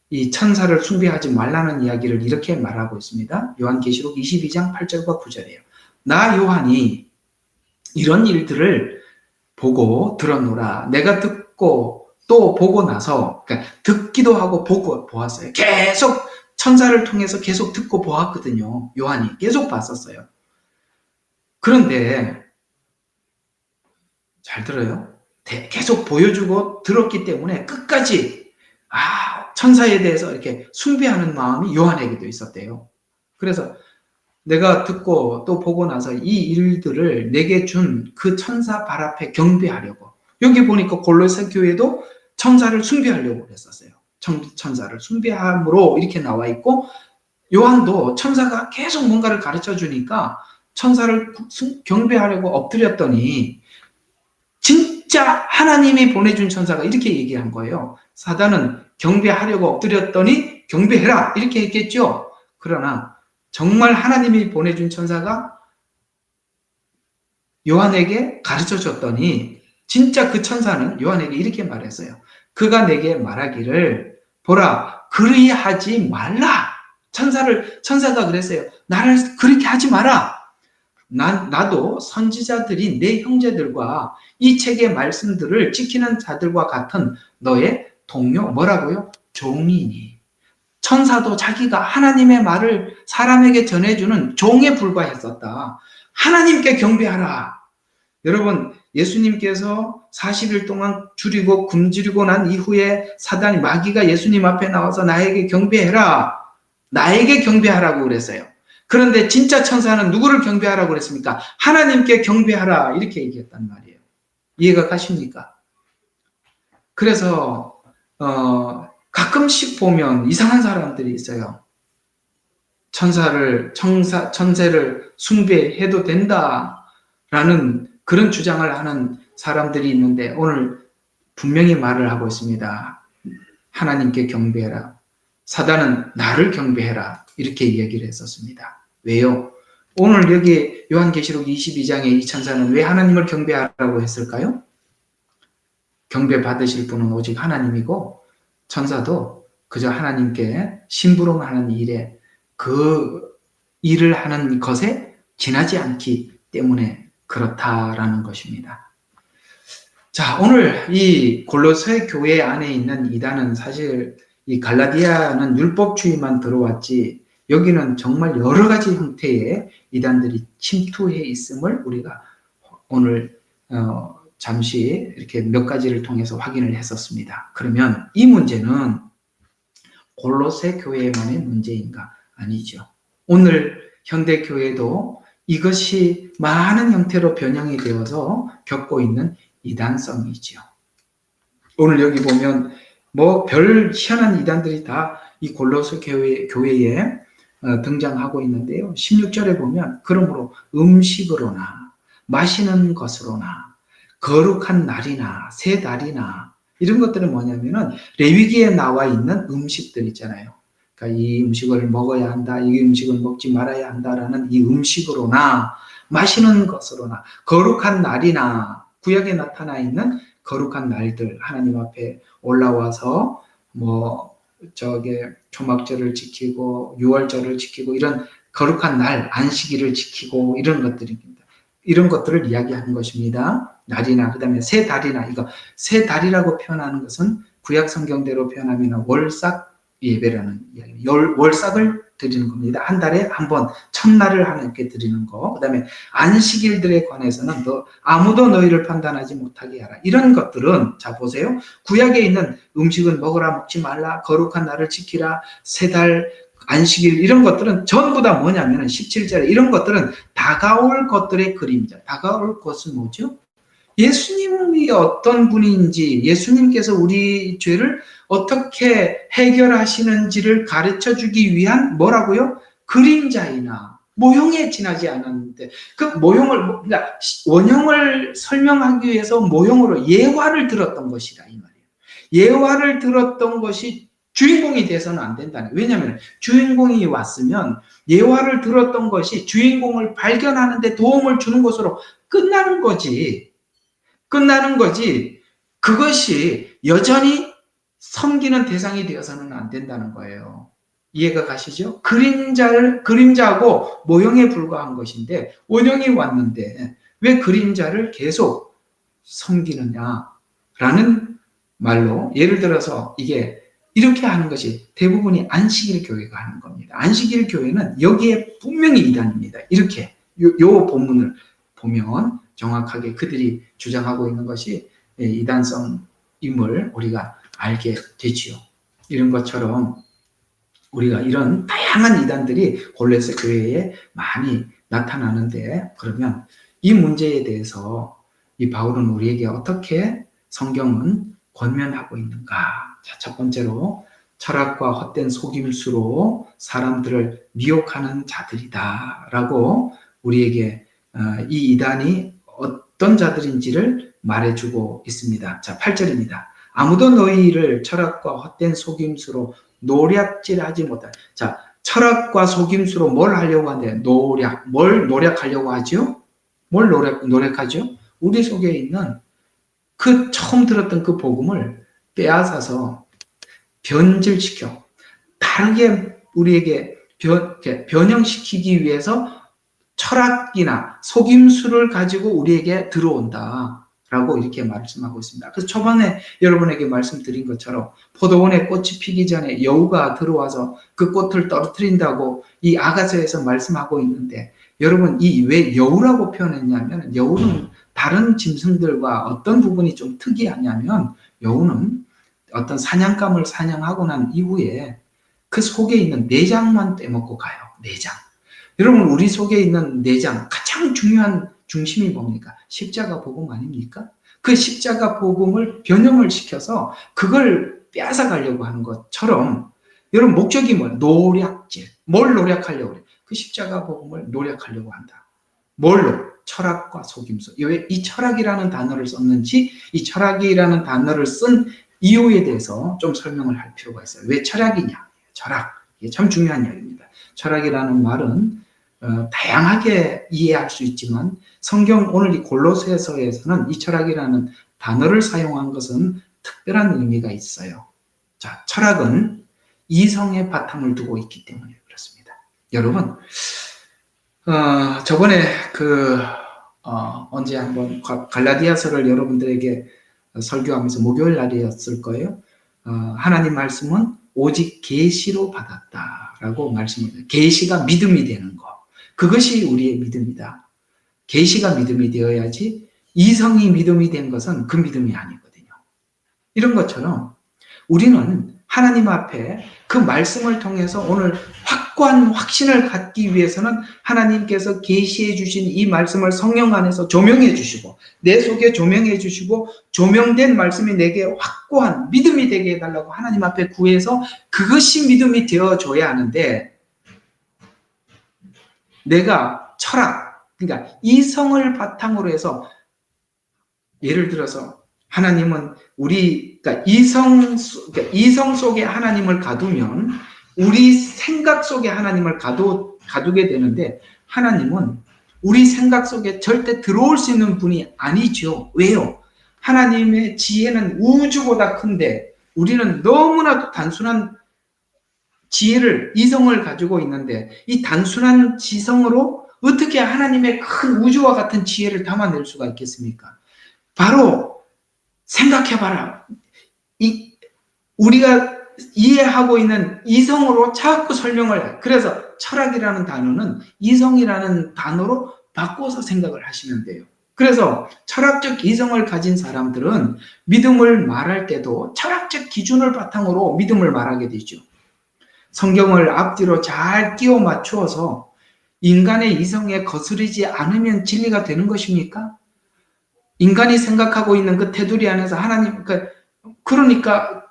이 천사를 숭배하지 말라는 이야기를 이렇게 말하고 있습니다. 요한계시록 22장 8절과 9절이에요. 나 요한이 이런 일들을 보고 들었노라. 내가 듣고 또 보고 나서 그러니까 듣기도 하고 보고 보았어요. 계속 천사를 통해서 계속 듣고 보았거든요. 요한이 계속 봤었어요. 그런데 잘 들어요. 계속 보여주고 들었기 때문에 끝까지 천사에 대해서 이렇게 숭배하는 마음이 요한에게도 있었대요. 그래서 내가 듣고 또 보고 나서 이 일들을 내게 준 그 천사 발 앞에 경배하려고. 여기 보니까 골로새 교회도 천사를 숭배하려고 했었어요. 천사를 숭배함으로 이렇게 나와 있고 요한도 천사가 계속 뭔가를 가르쳐 주니까 천사를 경배하려고 엎드렸더니 진짜 하나님이 보내준 천사가 이렇게 얘기한 거예요. 사단은 경배하려고 엎드렸더니 경배해라 이렇게 했겠죠. 그러나 정말 하나님이 보내준 천사가 요한에게 가르쳐 줬더니 진짜 그 천사는 요한에게 이렇게 말했어요. 그가 내게 말하기를 보라 그리하지 말라. 천사가 그랬어요. 나를 그렇게 하지 마라. 나도 선지자들이 내 형제들과 이 책의 말씀들을 지키는 자들과 같은 너의 동료, 뭐라고요? 종이니. 천사도 자기가 하나님의 말을 사람에게 전해주는 종에 불과했었다. 하나님께 경배하라. 여러분, 예수님께서 40일 동안 줄이고 굶주리고 난 이후에 사단이, 마귀가 예수님 앞에 나와서 나에게 경배해라. 나에게 경배하라고 그랬어요. 그런데 진짜 천사는 누구를 경배하라고 그랬습니까? 하나님께 경배하라. 이렇게 얘기했단 말이에요. 이해가 가십니까? 그래서 가끔씩 보면 이상한 사람들이 있어요. 천사를 숭배해도 된다라는 그런 주장을 하는 사람들이 있는데 오늘 분명히 말을 하고 있습니다. 하나님께 경배해라. 사단은 나를 경배해라. 이렇게 이야기를 했었습니다. 왜요? 오늘 여기 요한계시록 22장에 이 천사는 왜 하나님을 경배하라고 했을까요? 경배 받으실 분은 오직 하나님이고 천사도 그저 하나님께 심부름하는 일에 그 일을 하는 것에 지나지 않기 때문에 그렇다라는 것입니다. 자, 오늘 이 골로새 교회 안에 있는 이단은 사실 이 갈라디아는 율법주의만 들어왔지 여기는 정말 여러 가지 형태의 이단들이 침투해 있음을 우리가 오늘 잠시 이렇게 몇 가지를 통해서 확인을 했었습니다. 그러면 이 문제는 골로새 교회만의 문제인가? 아니죠. 오늘 현대 교회도 이것이 많은 형태로 변형이 되어서 겪고 있는 이단성이죠. 오늘 여기 보면 별 희한한 이단들이 다 이 골로새 교회에 등장하고 있는데요. 16절에 보면 그러므로 음식으로나 마시는 것으로나 거룩한 날이나 새 달이나 이런 것들은 뭐냐면은 레위기에 나와 있는 음식들 있잖아요. 그러니까 이 음식을 먹어야 한다, 이 음식을 먹지 말아야 한다라는 이 음식으로나 마시는 것으로나 거룩한 날이나 구약에 나타나 있는 거룩한 날들 하나님 앞에 올라와서 초막절을 지키고 유월절을 지키고 이런 거룩한 날 안식일을 지키고 이런 것들입니다. 이런 것들을 이야기하는 것입니다. 날이나 그다음에 새 달이나 이거 새 달이라고 표현하는 것은 구약 성경대로 표현하면 월삭 예배라는 이야기. 월삭을 드리는 겁니다. 한 달에 한 번 첫날을 하나님께 드리는 거. 그다음에 안식일들에 관해서는 아무도 너희를 판단하지 못하게 하라. 이런 것들은 자 보세요. 구약에 있는 음식은 먹으라 먹지 말라. 거룩한 날을 지키라. 세 달 안식일 이런 것들은 전부 다 뭐냐면 17절에 이런 것들은 다가올 것들의 그림자. 다가올 것은 뭐죠? 예수님이 어떤 분인지 예수님께서 우리 죄를 어떻게 해결하시는지를 가르쳐주기 위한 뭐라고요? 그림자이나 모형에 지나지 않았는데 그 모형을 그러니까 원형을 설명하기 위해서 모형으로 예화를 들었던 것이다 이 말이에요. 예화를 들었던 것이 주인공이 돼서는 안 된다는 거예요. 왜냐하면 주인공이 왔으면 예화를 들었던 것이 주인공을 발견하는 데 도움을 주는 것으로 끝나는 거지. 그것이 여전히 섬기는 대상이 되어서는 안 된다는 거예요. 이해가 가시죠? 그림자하고 모형에 불과한 것인데 원형이 왔는데 왜 그림자를 계속 섬기느냐라는 말로 예를 들어서 이게 이렇게 하는 것이 대부분이 안식일 교회가 하는 겁니다. 안식일 교회는 여기에 분명히 이단입니다. 이렇게 요 본문을 보면 정확하게 그들이 주장하고 있는 것이 이단성임을 우리가 알게 되지요. 이런 것처럼 우리가 이런 다양한 이단들이 골로새 교회에 많이 나타나는데 그러면 이 문제에 대해서 이 바울은 우리에게 어떻게 성경은 권면하고 있는가? 자, 첫 번째로 철학과 헛된 속임수로 사람들을 미혹하는 자들이다라고 우리에게 이 이단이 어떤 자들인지를 말해주고 있습니다. 자, 8절입니다. 아무도 너희를 철학과 헛된 속임수로 노략질하지 못할. 자, 철학과 속임수로 뭘 하려고 하는데 뭘 노력하려고 하죠? 뭘 노력하죠? 우리 속에 있는 그 처음 들었던 그 복음을 빼앗아서 변질시켜 다르게 우리에게 변형시키기 위해서 철학이나 속임수를 가지고 우리에게 들어온다라고 이렇게 말씀하고 있습니다. 그래서 초반에 여러분에게 말씀드린 것처럼 포도원에 꽃이 피기 전에 여우가 들어와서 그 꽃을 떨어뜨린다고 이 아가서에서 말씀하고 있는데, 여러분 이 왜 여우라고 표현했냐면, 여우는 다른 짐승들과 어떤 부분이 좀 특이하냐면, 여우는 어떤 사냥감을 사냥하고 난 이후에 그 속에 있는 내장만 떼먹고 가요. 내장. 여러분 우리 속에 있는 내장, 가장 중요한 중심이 뭡니까? 십자가 복음 아닙니까? 그 십자가 복음을 변형을 시켜서 그걸 빼앗아가려고 하는 것처럼, 여러분 목적이 뭐예요? 노략질. 뭘 노력하려고 그래요? 그 십자가 복음을 노력하려고 한다. 뭘로? 철학과 속임수. 왜 이 철학이라는 단어를 썼는지, 이 철학이라는 단어를 쓴 이유에 대해서 좀 설명을 할 필요가 있어요. 왜 철학이냐? 철학. 이게 참 중요한 이야기입니다. 철학이라는 말은 다양하게 이해할 수 있지만, 성경 오늘 이 골로새서에서는 이 철학이라는 단어를 사용한 것은 특별한 의미가 있어요. 자, 철학은 이성의 바탕을 두고 있기 때문에 그렇습니다. 여러분, 저번에 언제 한번 갈라디아서를 여러분들에게 설교하면서 목요일 날이었을 거예요. 하나님 말씀은 오직 계시로 받았다라고 말씀을, 계시가 믿음이 되는 것, 그것이 우리의 믿음이다. 계시가 믿음이 되어야지, 이성이 믿음이 된 것은 그 믿음이 아니거든요. 이런 것처럼 우리는 하나님 앞에 그 말씀을 통해서 오늘 확고한 확신을 갖기 위해서는 하나님께서 계시해 주신 이 말씀을 성령 안에서 조명해 주시고, 내 속에 조명해 주시고, 조명된 말씀이 내게 확고한 믿음이 되게 해달라고 하나님 앞에 구해서 그것이 믿음이 되어줘야 하는데, 내가 철학, 그러니까 이성을 바탕으로 해서, 예를 들어서 하나님은 그러니까 이성 속에 하나님을 가두면 우리 생각 속에 하나님을 가두게 되는데, 하나님은 우리 생각 속에 절대 들어올 수 있는 분이 아니죠. 왜요? 하나님의 지혜는 우주보다 큰데 우리는 너무나도 단순한 지혜를, 이성을 가지고 있는데, 이 단순한 지성으로 어떻게 하나님의 큰 우주와 같은 지혜를 담아낼 수가 있겠습니까? 바로 생각해봐라. 우리가 이해하고 있는 이성으로 자꾸 설명을 해요. 그래서 철학이라는 단어는 이성이라는 단어로 바꿔서 생각을 하시면 돼요. 그래서 철학적 이성을 가진 사람들은 믿음을 말할 때도 철학적 기준을 바탕으로 믿음을 말하게 되죠. 성경을 앞뒤로 잘 끼워 맞추어서 인간의 이성에 거스르지 않으면 진리가 되는 것입니까? 인간이 생각하고 있는 그 테두리 안에서 하나님, 그러니까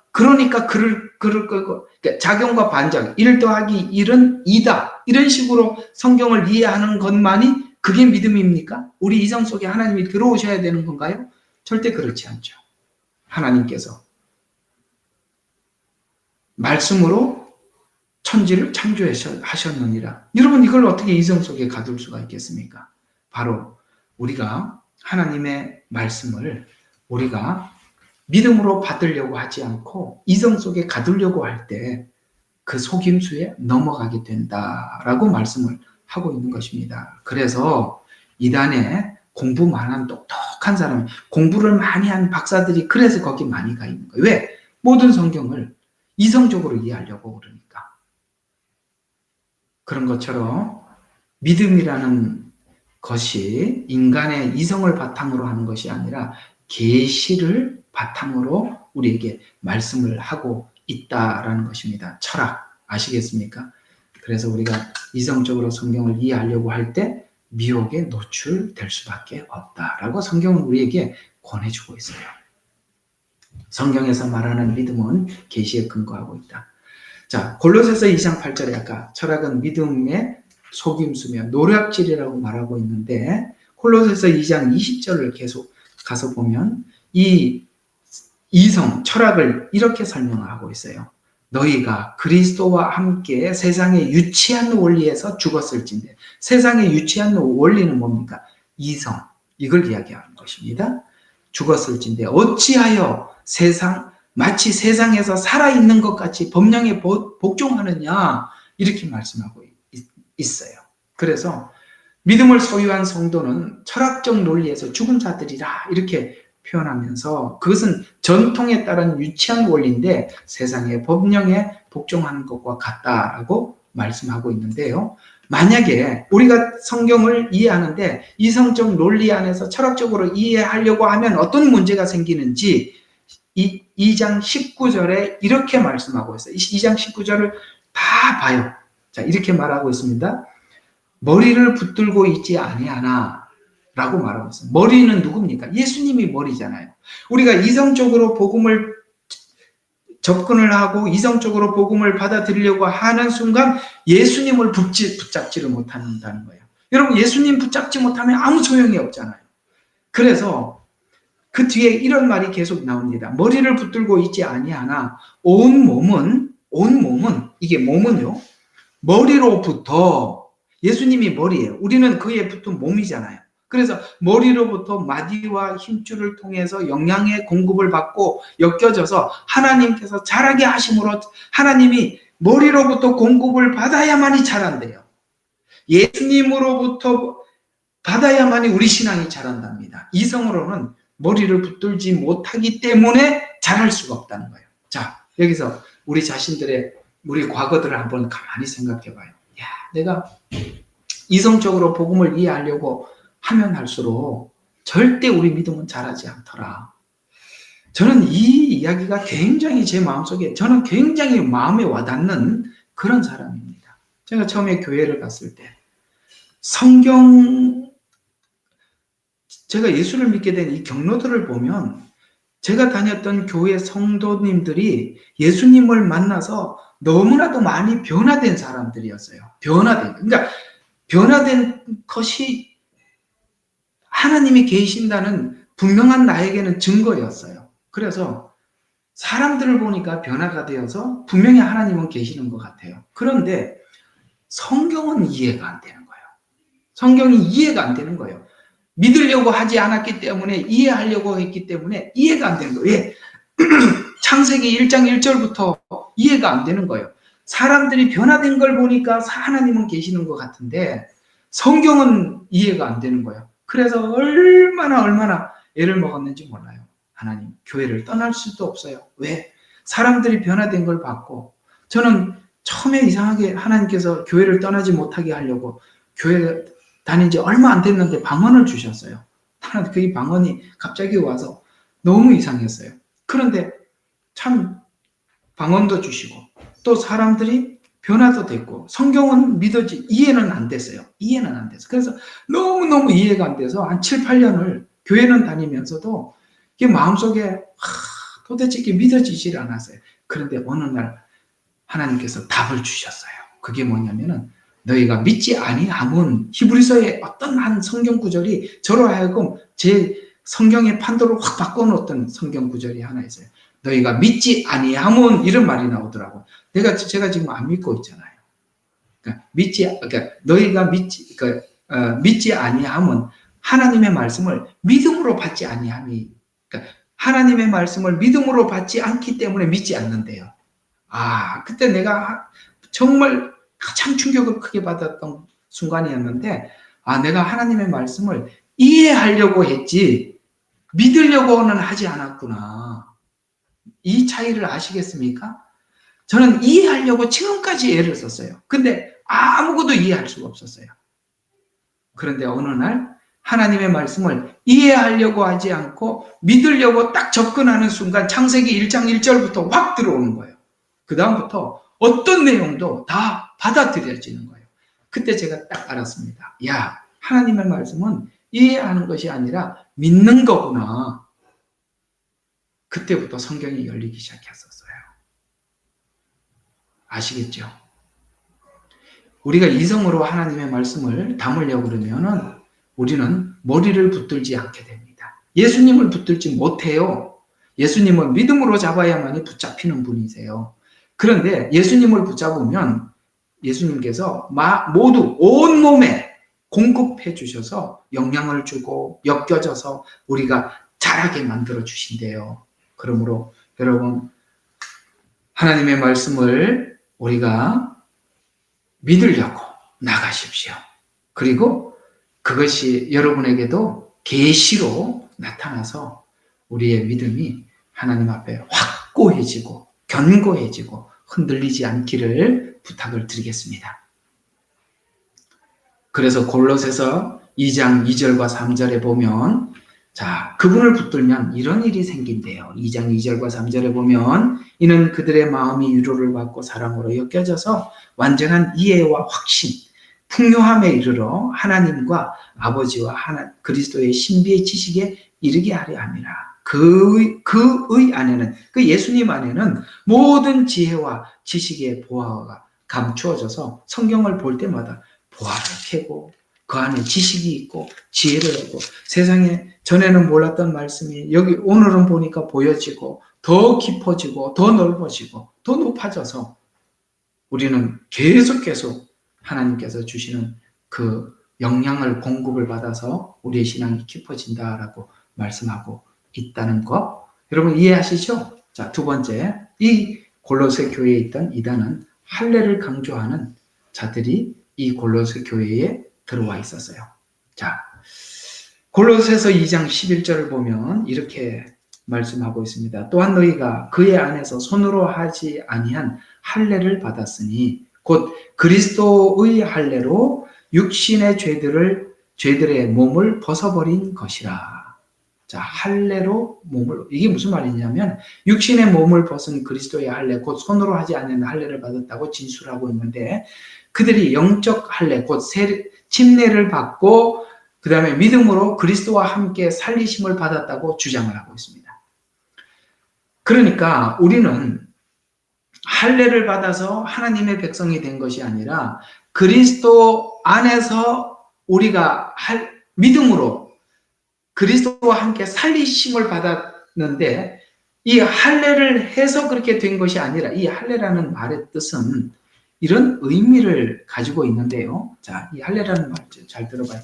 작용과 반작, 1 더하기 1은 2다. 이런 식으로 성경을 이해하는 것만이 그게 믿음입니까? 우리 이성 속에 하나님이 들어오셔야 되는 건가요? 절대 그렇지 않죠. 하나님께서 말씀으로 천지를 창조하셨느니라. 여러분, 이걸 어떻게 이성 속에 가둘 수가 있겠습니까? 바로 우리가 하나님의 말씀을 우리가 믿음으로 받으려고 하지 않고 이성 속에 가두려고 할 때 그 속임수에 넘어가게 된다라고 말씀을 하고 있는 것입니다. 그래서 이단에 공부만 한 똑똑한 사람, 공부를 많이 한 박사들이 그래서 거기 많이 가 있는 거예요. 왜? 모든 성경을 이성적으로 이해하려고 그러니까. 그런 것처럼 믿음이라는 것이 인간의 이성을 바탕으로 하는 것이 아니라 계시를 바탕으로 우리에게 말씀을 하고 있다라는 것입니다. 철학 아시겠습니까? 그래서 우리가 이성적으로 성경을 이해하려고 할 때 미혹에 노출될 수밖에 없다라고 성경은 우리에게 권해주고 있어요. 성경에서 말하는 믿음은 계시에 근거하고 있다. 자, 골로새서 2장 8절에 아까 철학은 믿음의 속임수며 노략질이라고 말하고 있는데, 골로새서 2장 20절을 계속 가서 보면 이 이성, 철학을 이렇게 설명하고 있어요. 너희가 그리스도와 함께 세상의 유치한 원리에서 죽었을진데, 세상의 유치한 원리는 뭡니까? 이성, 이걸 이야기하는 것입니다. 죽었을진데 어찌하여 마치 세상에서 살아있는 것 같이 법령에 복종하느냐, 이렇게 말씀하고 있어요. 그래서 믿음을 소유한 성도는 철학적 논리에서 죽은 자들이라 이렇게 표현하면서 그것은 전통에 따른 유치한 원리인데 세상의 법령에 복종하는 것과 같다라고 말씀하고 있는데요. 만약에 우리가 성경을 이해하는데 이성적 논리 안에서 철학적으로 이해하려고 하면 어떤 문제가 생기는지 2장 19절에 이렇게 말씀하고 있어요. 2장 19절을 다 봐요. 자, 이렇게 말하고 있습니다. 머리를 붙들고 있지 아니하나 라고 말하고 있어요. 머리는 누굽니까? 예수님이 머리잖아요. 우리가 이성적으로 복음을 접근을 하고 이성적으로 복음을 받아들이려고 하는 순간 예수님을 붙잡지를 못한다는 거예요. 여러분, 예수님 붙잡지 못하면 아무 소용이 없잖아요. 그래서 그 뒤에 이런 말이 계속 나옵니다. 머리를 붙들고 있지 아니하나 온 몸은 이게 몸은요. 머리로부터 예수님이 머리예요. 우리는 그에 붙은 몸이잖아요. 그래서 머리로부터 마디와 힘줄을 통해서 영양의 공급을 받고 엮여져서 하나님께서 자라게 하심으로 하나님이 머리로부터 공급을 받아야만이 자란대요. 예수님으로부터 받아야만이 우리 신앙이 자란답니다. 이성으로는 머리를 붙들지 못하기 때문에 자랄 수가 없다는 거예요. 자, 여기서 우리 자신들의 우리 과거들을 한번 가만히 생각해 봐요. 야, 내가 이성적으로 복음을 이해하려고 하면 할수록 절대 우리 믿음은 자라지 않더라. 저는 이 이야기가 굉장히 제 마음속에 저는 굉장히 마음에 와닿는 그런 사람입니다. 제가 처음에 교회를 갔을 때 제가 예수를 믿게 된 이 경로들을 보면 제가 다녔던 교회 성도님들이 예수님을 만나서 너무나도 많이 변화된 사람들이었어요. 그러니까 변화된 것이 하나님이 계신다는 분명한 나에게는 증거였어요. 그래서 사람들을 보니까 변화가 되어서 분명히 하나님은 계시는 것 같아요. 그런데 성경은 이해가 안 되는 거예요. 성경이 이해가 안 되는 거예요. 믿으려고 하지 않았기 때문에 이해하려고 했기 때문에 이해가 안 되는 거예요. 왜? 창세기 1장 1절부터 이해가 안 되는 거예요. 사람들이 변화된 걸 보니까 하나님은 계시는 것 같은데 성경은 이해가 안 되는 거예요. 그래서 얼마나 애를 먹었는지 몰라요. 하나님, 교회를 떠날 수도 없어요. 왜? 사람들이 변화된 걸 봤고 저는 처음에 이상하게 하나님께서 교회를 떠나지 못하게 하려고 교회 다닌 지 얼마 안 됐는데 방언을 주셨어요. 그 방언이 갑자기 와서 너무 이상했어요. 그런데 참 방언도 주시고 또 사람들이 변화도 됐고 성경은 이해는 안 됐어요. 그래서 너무너무 이해가 안 돼서 한 7, 8년을 교회는 다니면서도 이게 마음속에 도대체 이게 믿어지질 않았어요. 그런데 어느 날 하나님께서 답을 주셨어요. 그게 뭐냐면은 너희가 믿지 아니함은 히브리서의 어떤 한 성경 구절이 저로 하여금 제 성경의 판도를 확 바꿔놓았던 성경 구절이 하나 있어요. 너희가 믿지 아니함은 이런 말이 나오더라고요. 제가 지금 안 믿고 있잖아요. 너희가 믿지 아니함은 하나님의 말씀을 믿음으로 받지 아니함이 하나님의 말씀을 믿음으로 받지 않기 때문에 믿지 않는데요. 그때 내가 정말 가장 충격을 크게 받았던 순간이었는데 내가 하나님의 말씀을 이해하려고 했지 믿으려고는 하지 않았구나. 이 차이를 아시겠습니까? 저는 이해하려고 지금까지 애를 썼어요. 근데 아무것도 이해할 수가 없었어요. 그런데 어느 날 하나님의 말씀을 이해하려고 하지 않고 믿으려고 딱 접근하는 순간 창세기 1장 1절부터 확 들어오는 거예요. 그 다음부터 어떤 내용도 다 받아들여지는 거예요. 그때 제가 딱 알았습니다. 하나님의 말씀은 이해하는 것이 아니라 믿는 거구나. 그때부터 성경이 열리기 시작했었어요. 아시겠죠? 우리가 이성으로 하나님의 말씀을 담으려고 그러면은 우리는 머리를 붙들지 않게 됩니다. 예수님을 붙들지 못해요. 예수님은 믿음으로 잡아야만이 붙잡히는 분이세요. 그런데 예수님을 붙잡으면 예수님께서 모두 온몸에 공급해 주셔서 영향을 주고 엮여져서 우리가 자라게 만들어 주신대요. 그러므로 여러분 하나님의 말씀을 우리가 믿으려고 나가십시오. 그리고 그것이 여러분에게도 계시로 나타나서 우리의 믿음이 하나님 앞에 확고해지고 견고해지고 흔들리지 않기를 부탁을 드리겠습니다. 그래서 골로새서 2장 2절과 3절에 보면 자, 그분을 붙들면 이런 일이 생긴대요. 2장 2절과 3절에 보면 이는 그들의 마음이 위로를 받고 사랑으로 엮여져서 완전한 이해와 확신, 풍요함에 이르러 하나님과 아버지와 그리스도의 신비의 지식에 이르게 하려 함이라. 그의 안에는, 그 예수님 안에는 모든 지혜와 지식의 보화가 감추어져서 성경을 볼 때마다 보화를 캐고 그 안에 지식이 있고 지혜를 얻고 세상에 전에는 몰랐던 말씀이 여기 오늘은 보니까 보여지고 더 깊어지고 더 넓어지고 더 높아져서 우리는 계속 하나님께서 주시는 그 영향을 공급을 받아서 우리의 신앙이 깊어진다라고 말씀하고 있다는 거 여러분 이해하시죠? 자, 두 번째, 이 골로새 교회에 있던 이단은 할례를 강조하는 자들이 이 골로새 교회에 들어와 있었어요. 자, 골로새서 2장 11절을 보면 이렇게 말씀하고 있습니다. 또한 너희가 그의 안에서 손으로 하지 아니한 할례를 받았으니 곧 그리스도의 할례로 육신의 죄들의 몸을 벗어버린 것이라. 자, 할례로 몸을, 이게 무슨 말이냐면 육신의 몸을 벗은 그리스도의 할례, 곧 손으로 하지 않는 할례를 받았다고 진술하고 있는데 그들이 영적 할례, 곧 침례를 받고 그 다음에 믿음으로 그리스도와 함께 살리심을 받았다고 주장을 하고 있습니다. 그러니까 우리는 할례를 받아서 하나님의 백성이 된 것이 아니라 그리스도 안에서 우리가 믿음으로 그리스도와 함께 살리심을 받았는데 이 할례를 해서 그렇게 된 것이 아니라 이 할례라는 말의 뜻은 이런 의미를 가지고 있는데요. 자, 이 할례라는 말 잘 들어봐요.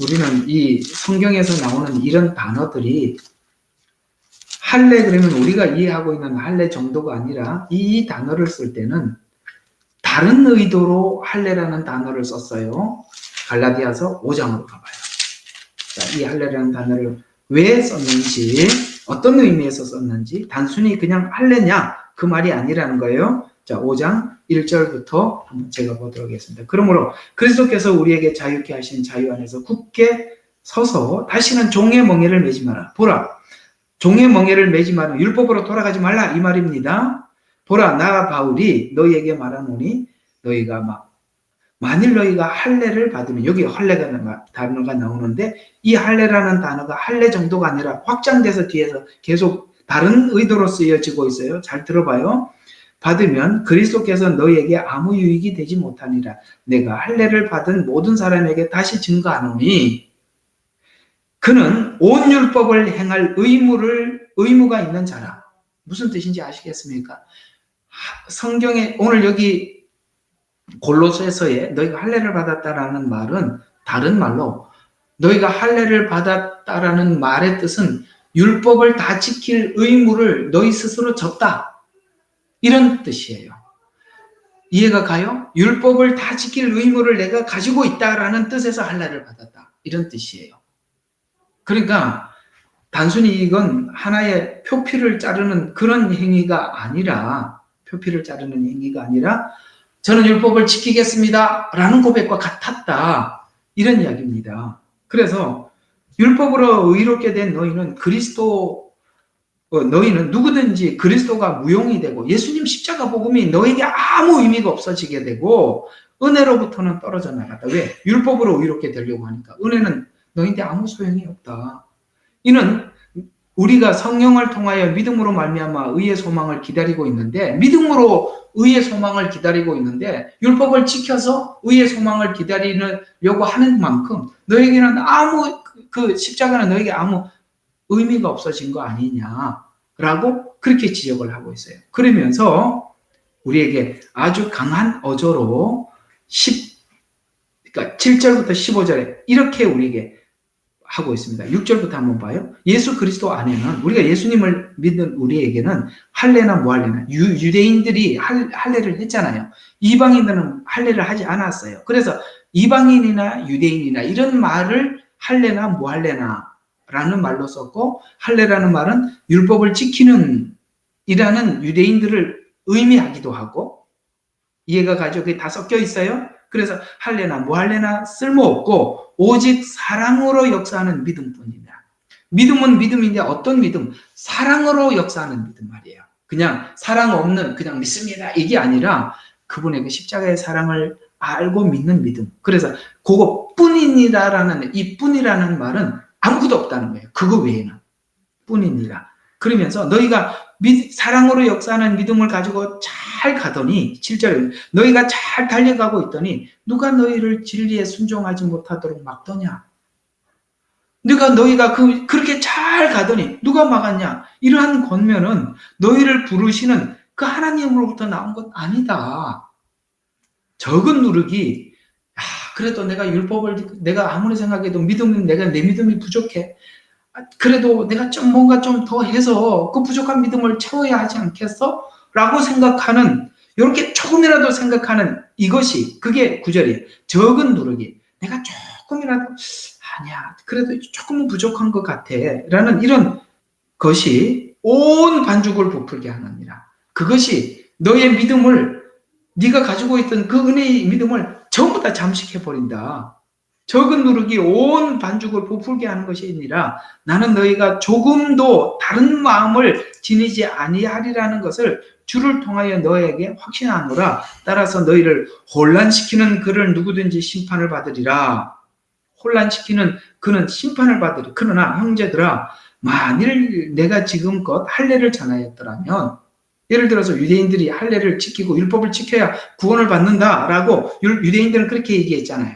우리는 이 성경에서 나오는 이런 단어들이 할례 그러면 우리가 이해하고 있는 할례 정도가 아니라 이 단어를 쓸 때는 다른 의도로 할례라는 단어를 썼어요. 갈라디아서 5장으로 가봐요. 자, 이 할례라는 단어를 왜 썼는지, 어떤 의미에서 썼는지, 단순히 그냥 할례냐 그 말이 아니라는 거예요. 자, 5장 1절부터 한번 제가 보도록 하겠습니다. 그러므로 그리스도께서 우리에게 자유케 하신 자유 안에서 굳게 서서 다시는 종의 멍에를 매지 마라. 보라, 종의 멍에를 매지 마라. 율법으로 돌아가지 말라 이 말입니다. 보라, 나 바울이 너희에게 말하노니 너희가 만일 너희가 할례를 받으면, 여기 할례가 단어가 나오는데 이 할례라는 단어가 할례 정도가 아니라 확장돼서 뒤에서 계속 다른 의도로 쓰여지고 있어요. 잘 들어봐요. 받으면 그리스도께서 너희에게 아무 유익이 되지 못하니라. 내가 할례를 받은 모든 사람에게 다시 증거하노니 그는 온 율법을 행할 의무가 있는 자라. 무슨 뜻인지 아시겠습니까? 성경에 오늘 여기 골로새서에 너희가 할례를 받았다라는 말은 다른 말로 너희가 할례를 받았다라는 말의 뜻은 율법을 다 지킬 의무를 너희 스스로 졌다. 이런 뜻이에요. 이해가 가요? 율법을 다 지킬 의무를 내가 가지고 있다라는 뜻에서 할례를 받았다. 이런 뜻이에요. 그러니까 단순히 이건 하나의 표피를 자르는 그런 행위가 아니라, 표피를 자르는 행위가 아니라 저는 율법을 지키겠습니다 라는 고백과 같았다. 이런 이야기입니다. 그래서 율법으로 의롭게 된 너희는 너희는 누구든지 그리스도가 무용이 되고 예수님 십자가 복음이 너에게 아무 의미가 없어지게 되고 은혜로부터는 떨어져 나갔다. 왜? 율법으로 의롭게 되려고 하니까. 은혜는 너희한테 아무 소용이 없다. 이는 우리가 성령을 통하여 믿음으로 말미암아 의의 소망을 기다리고 있는데, 믿음으로 의의 소망을 기다리고 있는데 율법을 지켜서 의의 소망을 기다리려고 하는 만큼 너에게는 그 십자가는 너에게 아무 의미가 없어진 거 아니냐라고 그렇게 지적을 하고 있어요. 그러면서 우리에게 아주 강한 어조로 그러니까 7절부터 15절에 이렇게 우리에게 하고 있습니다. 6절부터 한번 봐요. 예수 그리스도 안에는, 우리가 예수님을 믿는 우리에게는 할례나 무할례나, 유대인들이 할례를 했잖아요. 이방인들은 할례를 하지 않았어요. 그래서 이방인이나 유대인이나 이런 말을 할례나 무할례나 라는 말로 썼고, 할례라는 말은 율법을 지키는 이라는 유대인들을 의미하기도 하고, 이해가 가죠? 그게 다 섞여 있어요. 그래서 할례나 무할례나 쓸모없고 오직 사랑으로 역사하는 믿음뿐이다. 믿음은 믿음인데 어떤 믿음? 사랑으로 역사하는 믿음 말이에요. 그냥 사랑 없는 그냥 믿습니다 이게 아니라 그분의 그 십자가의 사랑을 알고 믿는 믿음. 그래서 그거뿐이니라라는, 이 뿐이라는 말은 아무것도 없다는 거예요. 그거 외에는 뿐이니라. 그러면서 너희가 사랑으로 역사하는 믿음을 가지고 잘 가더니, 7절에 너희가 잘 달려가고 있더니 누가 너희를 진리에 순종하지 못하도록 막더냐? 너희가 그렇게 잘 가더니 누가 막았냐? 이러한 권면은 너희를 부르시는 그 하나님으로부터 나온 것 아니다. 적은 누르기, 그래도 내가 율법을, 내가 아무리 생각해도 내 믿음이 부족해. 그래도 내가 뭔가 좀 더 해서 그 부족한 믿음을 채워야 하지 않겠어? 라고 생각하는, 이렇게 조금이라도 생각하는 이것이, 그게 9절이에요. 적은 누르기. 내가 조금이라도, 아니야, 그래도 조금은 부족한 것 같아. 라는 이런 것이 온 반죽을 부풀게 하느니라. 그것이 너의 믿음을, 네가 가지고 있던 그 은혜의 믿음을 전부 다 잠식해버린다. 적은 누르기 온 반죽을 부풀게 하는 것이 아니라 나는 너희가 조금도 다른 마음을 지니지 아니하리라는 것을 주를 통하여 너에게 확신하노라. 따라서 너희를 혼란시키는 그를 누구든지 심판을 받으리라. 혼란시키는 그는 심판을 받으리. 그러나 형제들아, 만일 내가 지금껏 할례를 전하였더라면, 예를 들어서 유대인들이 할례를 지키고 율법을 지켜야 구원을 받는다라고 유대인들은 그렇게 얘기했잖아요.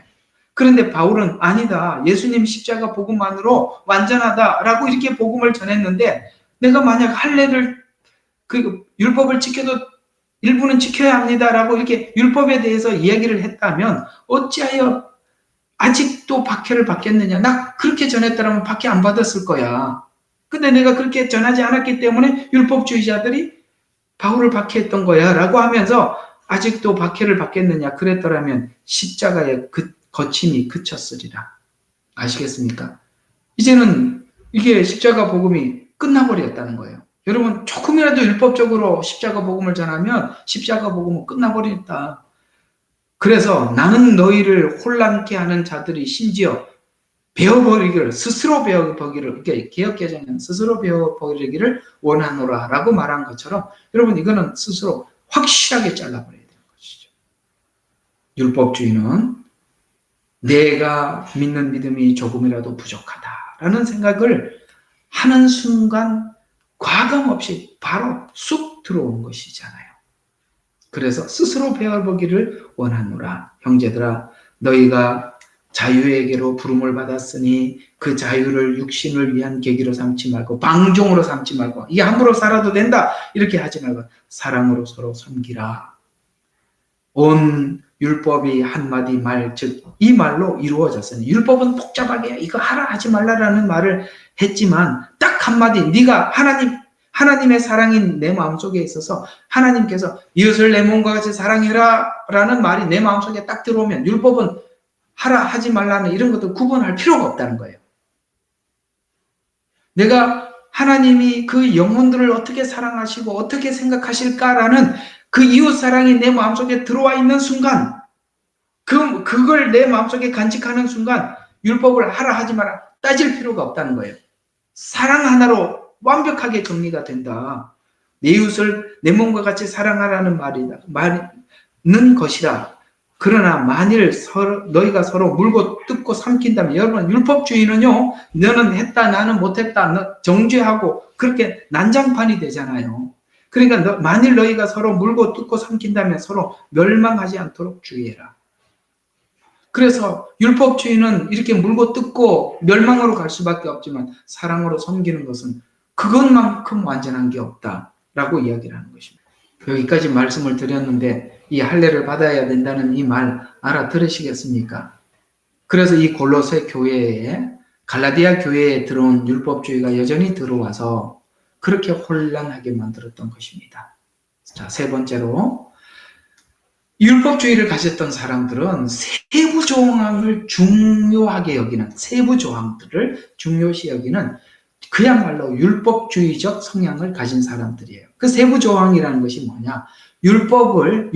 그런데 바울은 아니다. 예수님 십자가 복음만으로 완전하다라고 이렇게 복음을 전했는데, 내가 만약 할례를, 율법을 지켜도 일부는 지켜야 합니다라고 이렇게 율법에 대해서 이야기를 했다면 어찌하여 아직도 박해를 받겠느냐? 나 그렇게 전했더라면 박해 안 받았을 거야. 근데 내가 그렇게 전하지 않았기 때문에 율법주의자들이 바울을 박해했던 거야 라고 하면서 아직도 박해를 받겠느냐? 그랬더라면 십자가의 거침이 그쳤으리라. 아시겠습니까? 이제는 이게 십자가 복음이 끝나버렸다는 거예요. 여러분, 조금이라도 율법적으로 십자가 복음을 전하면 십자가 복음은 끝나버렸다. 그래서 나는 너희를 혼란케 하는 자들이 심지어 배워버리기를, 스스로 배워버리기를, 개역개정은 스스로 배워버리기를 원하노라 라고 말한 것처럼, 여러분, 이거는 스스로 확실하게 잘라버려야 되는 것이죠. 율법주의는 내가 믿는 믿음이 조금이라도 부족하다라는 생각을 하는 순간 과감 없이 바로 쑥 들어오는 것이잖아요. 그래서 스스로 배워보기를 원하노라. 형제들아, 너희가 자유에게로 부름을 받았으니 그 자유를 육신을 위한 계기로 삼지 말고 방종으로 삼지 말고, 이게 함부로 살아도 된다 이렇게 하지 말고 사랑으로 서로 섬기라. 온 율법이 한마디 말, 즉 이 말로 이루어졌으니, 율법은 복잡하게 이거 하라 하지 말라라는 말을 했지만 딱 한마디, 네가 하나님의 사랑인 내 마음속에 있어서 하나님께서 이웃을 내 몸과 같이 사랑해라 라는 말이 내 마음속에 딱 들어오면 율법은 하라 하지 말라는 이런 것도 구분할 필요가 없다는 거예요. 내가 하나님이 그 영혼들을 어떻게 사랑하시고 어떻게 생각하실까라는 그 이웃 사랑이 내 마음속에 들어와 있는 순간, 그걸 내 마음속에 간직하는 순간 율법을 하라 하지 마라 따질 필요가 없다는 거예요. 사랑 하나로 완벽하게 정리가 된다. 내 이웃을 내 몸과 같이 사랑하라는 말은 것이라. 그러나 만일 너희가 서로 물고 뜯고 삼킨다면, 여러분, 율법주의는요, 너는 했다 나는 못했다 정죄하고 그렇게 난장판이 되잖아요. 그러니까 만일 너희가 서로 물고 뜯고 삼킨다면 서로 멸망하지 않도록 주의해라. 그래서 율법주의는 이렇게 물고 뜯고 멸망으로 갈 수밖에 없지만 사랑으로 섬기는 것은 그것만큼 완전한 게 없다라고 이야기를 하는 것입니다. 여기까지 말씀을 드렸는데 이 할례를 받아야 된다는 이 말 알아들으시겠습니까? 그래서 이 골로새 교회에 갈라디아 교회에 들어온 율법주의가 여전히 들어와서 그렇게 혼란하게 만들었던 것입니다. 자, 세 번째로 율법주의를 가졌던 사람들은 세부 조항을 중요하게 여기는, 세부 조항들을 중요시 여기는 그야말로 율법주의적 성향을 가진 사람들이에요. 그 세부 조항이라는 것이 뭐냐? 율법은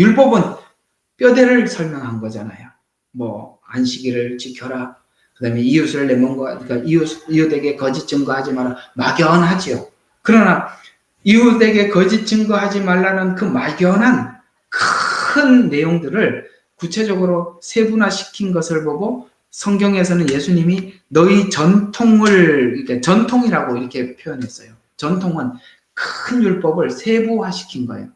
뼈대를 설명한 거잖아요. 뭐 안식일을 지켜라. 그다음에 이웃을 내 몸과, 그러니까 이웃에게 거짓 증거하지 마라. 막연하지요. 그러나 이웃에게 거짓 증거하지 말라는 그 막연한 큰 내용들을 구체적으로 세분화시킨 것을 보고 성경에서는 예수님이 너희 전통을, 전통이라고 이렇게 표현했어요. 전통은 큰 율법을 세부화시킨 거예요.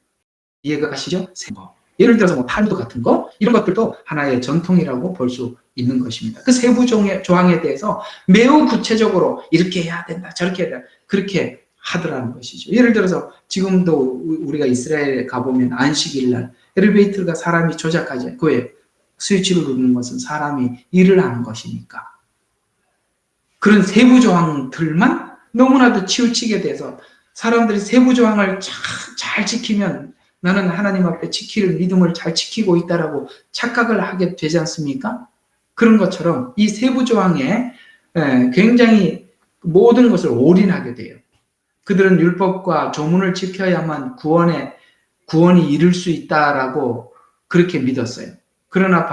이해가 가시죠? 세부. 예를 들어서 뭐 탈무드 같은 거, 이런 것들도 하나의 전통이라고 볼 수 있는 것입니다. 그 세부 조항에 대해서 매우 구체적으로 이렇게 해야 된다, 저렇게 해야 된다, 그렇게 하더라는 것이죠. 예를 들어서 지금도 우리가 이스라엘에 가보면 안식일 날 엘리베이터가 사람이 조작하지, 그에 스위치를 누르는 것은 사람이 일을 하는 것이니까. 그런 세부 조항들만 너무나도 치우치게 돼서 사람들이 세부 조항을 잘 지키면 나는 하나님 앞에 지킬 믿음을 잘 지키고 있다라고 착각을 하게 되지 않습니까? 그런 것처럼 이 세부 조항에 굉장히 모든 것을 올인하게 돼요. 그들은 율법과 조문을 지켜야만 구원이 이룰 수 있다라고 그렇게 믿었어요. 그러나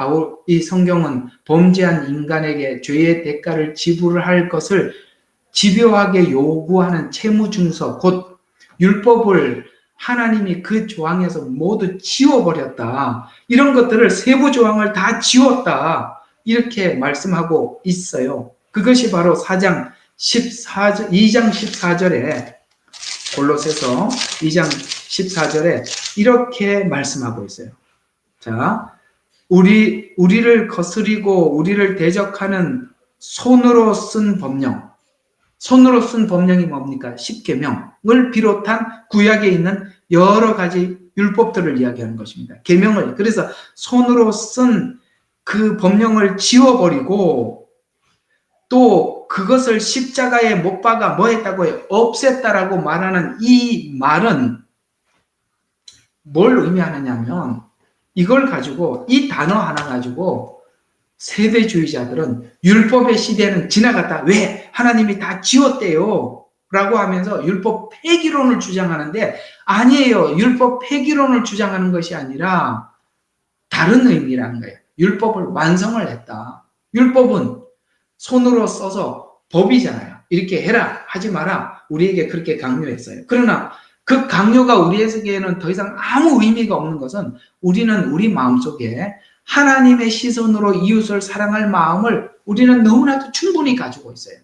이 성경은 범죄한 인간에게 죄의 대가를 지불할 것을 집요하게 요구하는 채무증서, 곧 율법을 하나님이 그 조항에서 모두 지워버렸다. 이런 것들을 세부 조항을 다 지웠다. 이렇게 말씀하고 있어요. 그것이 바로 2장 14절에 골로새서 2장 14절에 이렇게 말씀하고 있어요. 자, 우리를 거스리고 우리를 대적하는 손으로 쓴 법령. 손으로 쓴 법령이 뭡니까? 십계명을 비롯한 구약에 있는 여러 가지 율법들을 이야기하는 것입니다. 계명을, 그래서 손으로 쓴 그 법령을 지워버리고 또 그것을 십자가에 못 박아 뭐 했다고 해요? 없앴다라고 말하는 이 말은 뭘 의미하느냐면 이걸 가지고, 이 단어 하나 가지고 세대주의자들은 율법의 시대는 지나갔다. 왜? 하나님이 다 지웠대요. 라고 하면서 율법 폐기론을 주장하는데 아니에요. 율법 폐기론을 주장하는 것이 아니라 다른 의미라는 거예요. 율법을 완성을 했다. 율법은 손으로 써서 법이잖아요. 이렇게 해라, 하지 마라. 우리에게 그렇게 강요했어요. 그러나 그 강요가 우리에게는 더 이상 아무 의미가 없는 것은 우리는 우리 마음속에 하나님의 시선으로 이웃을 사랑할 마음을 우리는 너무나도 충분히 가지고 있어요.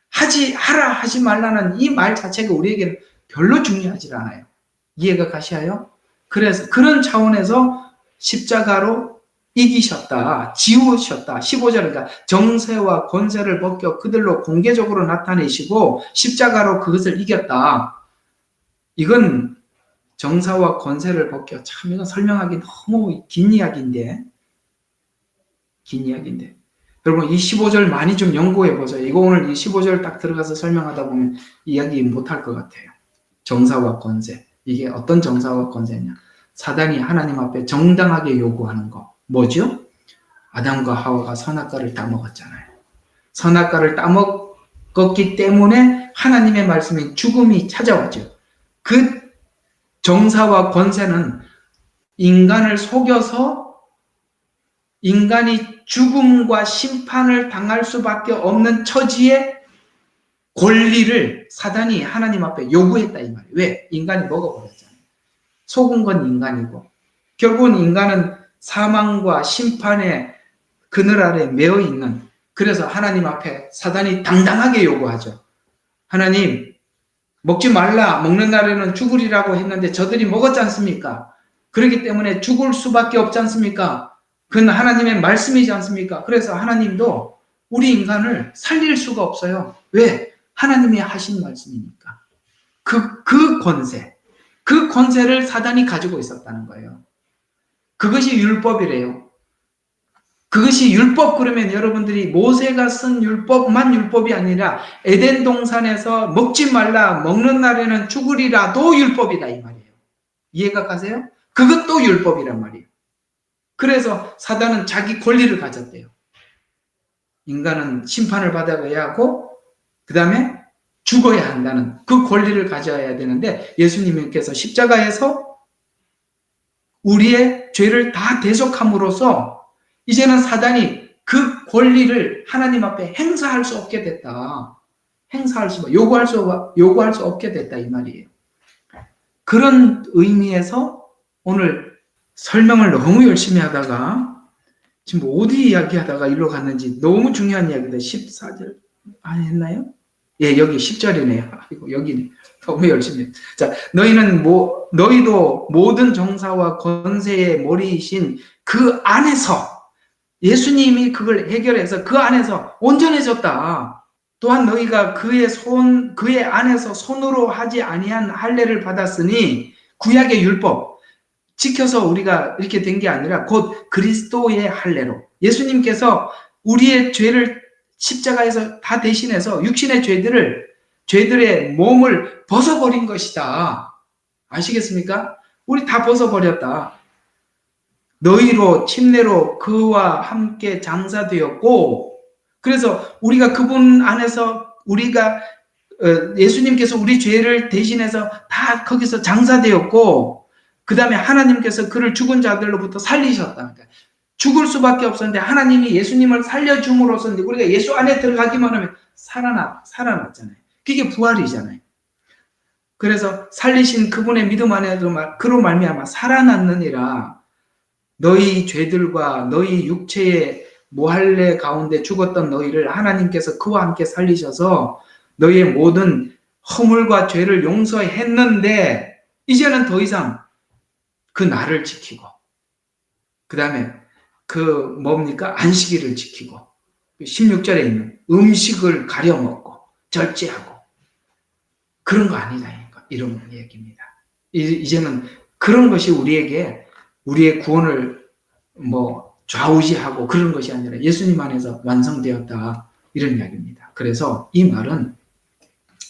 하라, 하지 말라는 이 말 자체가 우리에게는 별로 중요하지 않아요. 이해가 가시나요? 그래서 그런 차원에서 십자가로 이기셨다, 지우셨다. 15절, 그러니까 정세와 권세를 벗겨 그들로 공개적으로 나타내시고 십자가로 그것을 이겼다. 이건 정사와 권세를 벗겨, 참 이건 설명하기 너무 긴 이야기인데 여러분 이 15절 많이 좀 연구해 보세요. 이거 오늘 이 15절 딱 들어가서 설명하다 보면 이야기 못할 것 같아요. 정사와 권세, 이게 어떤 정사와 권세냐? 사단이 하나님 앞에 정당하게 요구하는 거 뭐죠? 아담과 하와가 선악과를 따먹었잖아요. 선악과를 따먹었기 때문에 하나님의 말씀인 죽음이 찾아왔죠. 그 정사와 권세는 인간을 속여서 인간이 죽음과 심판을 당할 수밖에 없는 처지의 권리를 사단이 하나님 앞에 요구했다 이 말이에요. 왜? 인간이 먹어버렸잖아요. 속은 건 인간이고 결국은 인간은 사망과 심판의 그늘 아래 매어 있는, 그래서 하나님 앞에 사단이 당당하게 요구하죠. 하나님, 먹지 말라, 먹는 날에는 죽으리라고 했는데 저들이 먹었지 않습니까? 그렇기 때문에 죽을 수밖에 없지 않습니까? 그건 하나님의 말씀이지 않습니까? 그래서 하나님도 우리 인간을 살릴 수가 없어요. 왜? 하나님이 하신 말씀이니까. 그 권세를 사단이 가지고 있었다는 거예요. 그것이 율법이래요. 그것이 율법 그러면 여러분들이 모세가 쓴 율법만 율법이 아니라 에덴 동산에서 먹지 말라 먹는 날에는 죽으리라도 율법이다 이 말이에요. 이해가 가세요? 그것도 율법이란 말이에요. 그래서 사단은 자기 권리를 가졌대요. 인간은 심판을 받아야 하고 그 다음에 죽어야 한다는 그 권리를 가져야 되는데 예수님께서 십자가에서 우리의 죄를 다 대속함으로써 이제는 사단이 그 권리를 하나님 앞에 행사할 수 없게 됐다. 요구할 수 없게 됐다 이 말이에요. 그런 의미에서 오늘 설명을 너무 열심히 하다가 지금 어디 이야기하다가 일로 갔는지 너무 중요한 이야기다. 14절 안 했나요? 예, 여기 10절이네요. 아이고, 여기네. 너무 열심히 했. 자, 너희도 모든 정사와 권세의 머리이신 그 안에서 예수님이 그걸 해결해서 그 안에서 온전해졌다. 또한 너희가 그의 안에서 손으로 하지 아니한 할례를 받았으니 구약의 율법 지켜서 우리가 이렇게 된 게 아니라 곧 그리스도의 할례로 예수님께서 우리의 죄를 십자가에서 다 대신해서 육신의 죄들의 몸을 벗어버린 것이다. 아시겠습니까? 우리 다 벗어버렸다. 너희로 침례로 그와 함께 장사되었고 그래서 우리가 그분 안에서 예수님께서 우리 죄를 대신해서 다 거기서 장사되었고 그 다음에 하나님께서 그를 죽은 자들로부터 살리셨다. 그러니까 죽을 수밖에 없었는데 하나님이 예수님을 살려줌으로써 우리가 예수 안에 들어가기만 하면 살아났잖아요. 그게 부활이잖아요. 그래서 살리신 그분의 믿음 안에도 그로 말미암아 살아났느니라. 너희 죄들과 너희 육체의 모할례 가운데 죽었던 너희를 하나님께서 그와 함께 살리셔서 너희의 모든 허물과 죄를 용서했는데 이제는 더 이상 그 날을 지키고 그 다음에 안식일을 지키고 16절에 있는 음식을 가려 먹고 절제하고 그런 거 아니다 이런 얘기입니다. 이제는 그런 것이 우리의 구원을 좌우지하고 그런 것이 아니라 예수님 안에서 완성되었다 이런 이야기입니다. 그래서 이 말은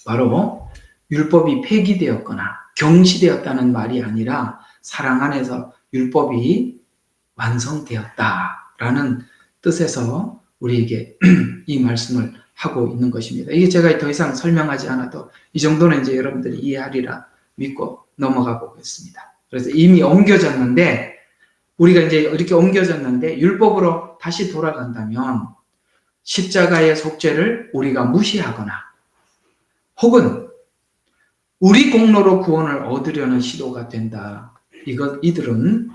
바로 율법이 폐기되었거나 경시되었다는 말이 아니라 사랑 안에서 율법이 완성되었다라는 뜻에서 우리에게 이 말씀을 하고 있는 것입니다. 이게 제가 더 이상 설명하지 않아도 이 정도는 이제 여러분들이 이해하리라 믿고 넘어가 보겠습니다. 그래서 이미 옮겨졌는데 우리가 이제 이렇게 옮겨졌는데 율법으로 다시 돌아간다면 십자가의 속죄를 우리가 무시하거나 혹은 우리 공로로 구원을 얻으려는 시도가 된다. 이들은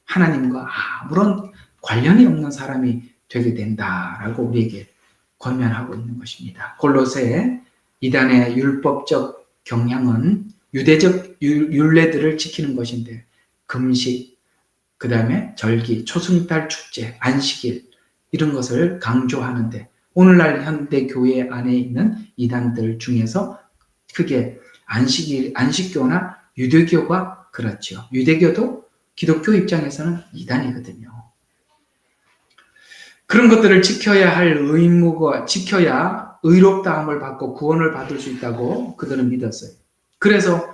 하나님과 아무런 관련이 없는 사람이 되게 된다라고 우리에게 권면하고 있는 것입니다. 골로새 이단의 율법적 경향은 유대적 율례들을 지키는 것인데 금식, 그 다음에 절기, 초승달 축제, 안식일 이런 것을 강조하는데 오늘날 현대 교회 안에 있는 이단들 중에서 크게 안식교나 유대교가 그렇죠. 유대교도 기독교 입장에서는 이단이거든요. 그런 것들을 지켜야 할 의무가 지켜야 의롭다함을 받고 구원을 받을 수 있다고 그들은 믿었어요. 그래서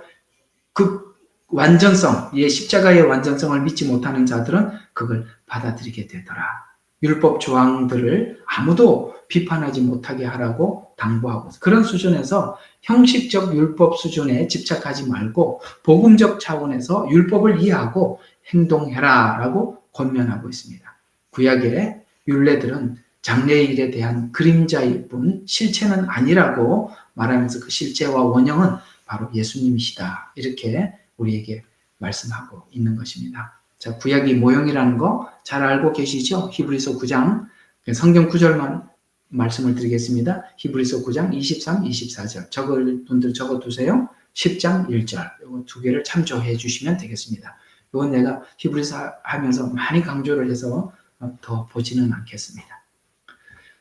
그 완전성, 십자가의 완전성을 믿지 못하는 자들은 그걸 받아들이게 되더라. 율법 조항들을 아무도 비판하지 못하게 하라고 당부하고 그런 수준에서 형식적 율법 수준에 집착하지 말고 복음적 차원에서 율법을 이해하고 행동해라 라고 권면하고 있습니다. 구약의 율례들은 장래일에 대한 그림자일 뿐 실체는 아니라고 말하면서 그 실체와 원형은 바로 예수님이시다. 이렇게 우리에게 말씀하고 있는 것입니다. 자, 구약이 모형이라는 거 잘 알고 계시죠? 히브리서 9장 성경 구절만 말씀을 드리겠습니다. 히브리서 9장 23, 24절 적을 분들 적어두세요. 10장 1절 이거 두 개를 참조해 주시면 되겠습니다. 이건 내가 히브리서 하면서 많이 강조를 해서 더 보지는 않겠습니다.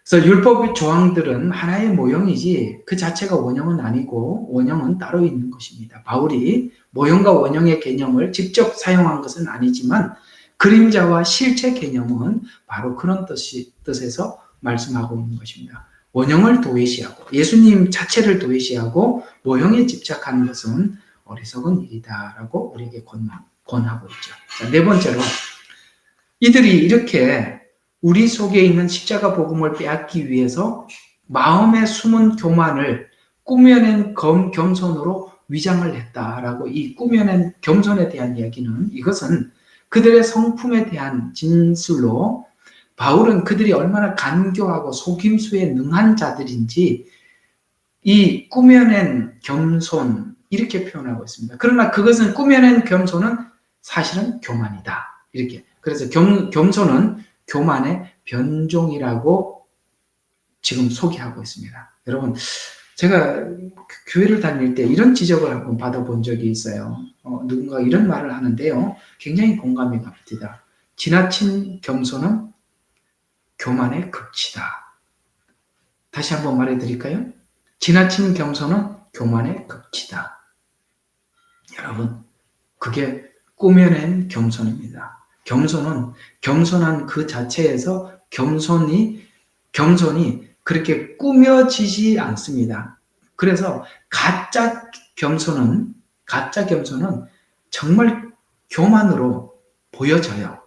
그래서 율법 조항들은 하나의 모형이지 그 자체가 원형은 아니고 원형은 따로 있는 것입니다. 바울이 모형과 원형의 개념을 직접 사용한 것은 아니지만 그림자와 실체 개념은 바로 그런 뜻에서 말씀하고 있는 것입니다. 원형을 도외시하고 예수님 자체를 도외시하고 모형에 집착하는 것은 어리석은 일이다라고 우리에게 권하고 있죠. 자, 네 번째로 이들이 이렇게 우리 속에 있는 십자가 복음을 빼앗기 위해서 마음에 숨은 교만을 꾸며낸 겸손으로 위장을 했다라고 이 꾸며낸 겸손에 대한 이야기는 이것은 그들의 성품에 대한 진술로 바울은 그들이 얼마나 간교하고 속임수에 능한 자들인지 이 꾸며낸 겸손 이렇게 표현하고 있습니다. 그러나 그것은 꾸며낸 겸손은 사실은 교만이다. 이렇게. 그래서 겸손은 교만의 변종이라고 지금 소개하고 있습니다. 여러분, 제가 교회를 다닐 때 이런 지적을 한번 받아본 적이 있어요. 누군가 이런 말을 하는데요. 굉장히 공감이 갑니다. 지나친 겸손은 교만의 극치다. 다시 한번 말해드릴까요? 지나친 겸손은 교만의 극치다. 여러분, 그게 꾸며낸 겸손입니다. 겸손은 겸손한 그 자체에서 겸손이 그렇게 꾸며지지 않습니다. 그래서 가짜 겸손은 정말 교만으로 보여져요.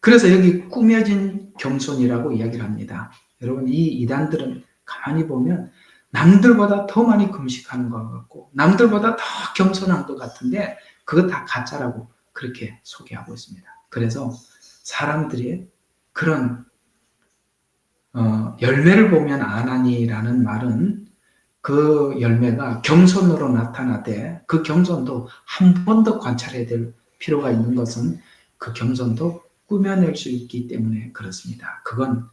그래서 여기 꾸며진 겸손이라고 이야기를 합니다. 여러분, 이 이단들은 가만히 보면 남들보다 더 많이 금식하는 것 같고 남들보다 더 겸손한 것 같은데 그거 다 가짜라고 그렇게 소개하고 있습니다. 그래서 사람들이 그런 열매를 보면 아나니라는 말은 그 열매가 겸손으로 나타나되 그 겸손도 한 번 더 관찰해야 될 필요가 있는 것은 그 겸손도 꾸며낼 수 있기 때문에 그렇습니다. 그건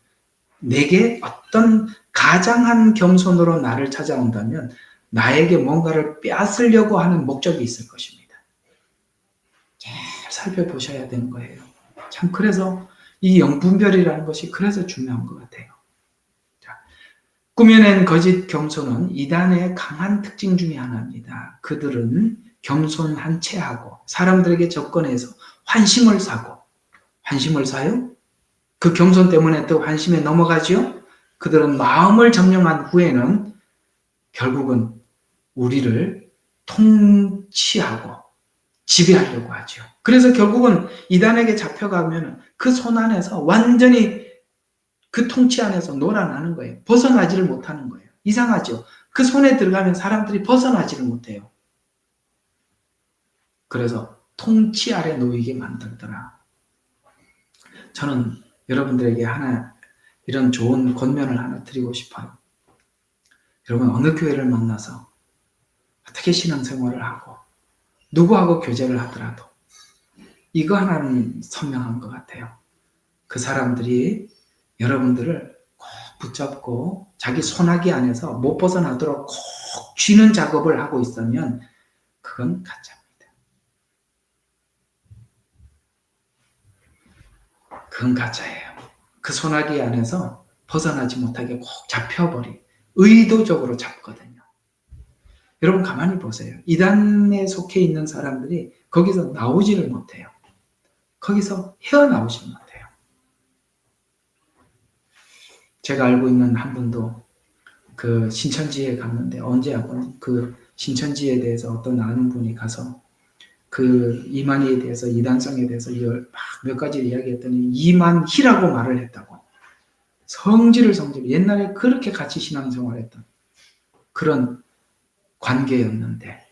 내게 어떤 가장한 겸손으로 나를 찾아온다면 나에게 뭔가를 빼앗으려고 하는 목적이 있을 것입니다. 잘 살펴보셔야 되는 거예요. 참 그래서 이 영분별이라는 것이 그래서 중요한 것 같아요. 자, 꾸며낸 거짓 겸손은 이단의 강한 특징 중에 하나입니다. 그들은 겸손한 체하고 사람들에게 접근해서 환심을 사고 환심을 사요? 그 겸손 때문에 또 환심에 넘어가죠? 그들은 마음을 점령한 후에는 결국은 우리를 통치하고 지배하려고 하죠. 그래서 결국은 이단에게 잡혀가면 그 손 안에서 완전히 그 통치 안에서 놀아나는 거예요. 벗어나지를 못하는 거예요. 이상하죠? 그 손에 들어가면 사람들이 벗어나지를 못해요. 그래서 통치 아래 놓이게 만들더라. 저는 여러분들에게 하나 이런 좋은 권면을 하나 드리고 싶어요. 여러분 어느 교회를 만나서 어떻게 신앙생활을 하고 누구하고 교제를 하더라도 이거 하나는 선명한 것 같아요. 그 사람들이 여러분들을 꼭 붙잡고 자기 손아귀 안에서 못 벗어나도록 꼭 쥐는 작업을 하고 있으면 그건 가짜입니다. 그건 가짜예요. 그 손아귀 안에서 벗어나지 못하게 꼭 잡혀버리 의도적으로 잡거든요. 여러분 가만히 보세요. 이단에 속해 있는 사람들이 거기서 나오지를 못해요. 거기서 헤어나오지 못해요. 제가 알고 있는 한 분도 그 신천지에 갔는데 언제 한번 그 신천지에 대해서 어떤 아는 분이 가서 그 이만희에 대해서 이단성에 대해서 몇 가지 이야기했더니 이만희라고 말을 했다고. 성질 옛날에 그렇게 같이 신앙생활했던 그런 관계였는데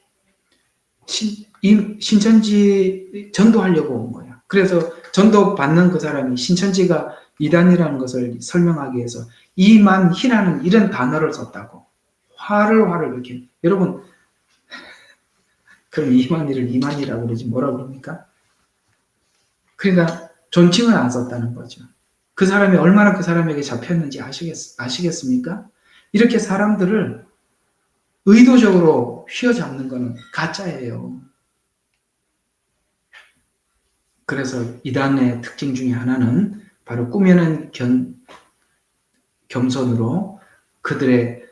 신천지 전도하려고 온 거예요. 그래서 전도 받는 그 사람이 신천지가 이단이라는 것을 설명하기 위해서 이만희라는 이런 단어를 썼다고. 화를 이렇게. 여러분 그럼 이만희를 이만희라고 그러지 뭐라 그럽니까? 그러니까 존칭을 안 썼다는 거죠. 그 사람이 얼마나 그 사람에게 잡혔는지 아시겠습니까? 이렇게 사람들을 의도적으로 휘어잡는 것은 가짜예요. 그래서 이단의 특징 중에 하나는 바로 꾸며낸 겸손으로 그들의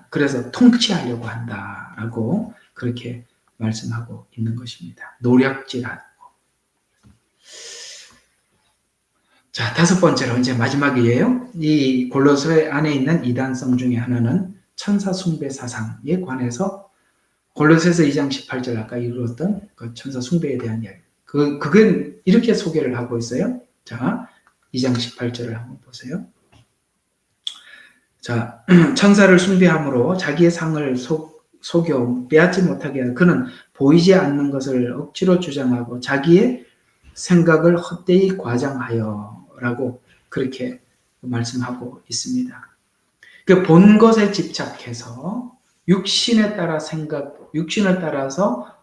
그래서 통치하려고 한다라고 그렇게 말씀하고 있는 것입니다. 노략질하고. 자, 다섯 번째로 이제 마지막이에요. 이 골로새 안에 있는 이단성 중에 하나는 천사 숭배 사상에 관해서 골로새서 2장 18절 아까 읽었던 그 천사 숭배에 대한 이야기. 그건 이렇게 소개를 하고 있어요. 자, 2장 18절을 한번 보세요. 자, 천사를 숭배함으로 자기의 상을 속여 빼앗지 못하게 하는 그는 보이지 않는 것을 억지로 주장하고 자기의 생각을 헛되이 과장하여 라고 그렇게 말씀하고 있습니다. 그 본 것에 집착해서 육신에 따라서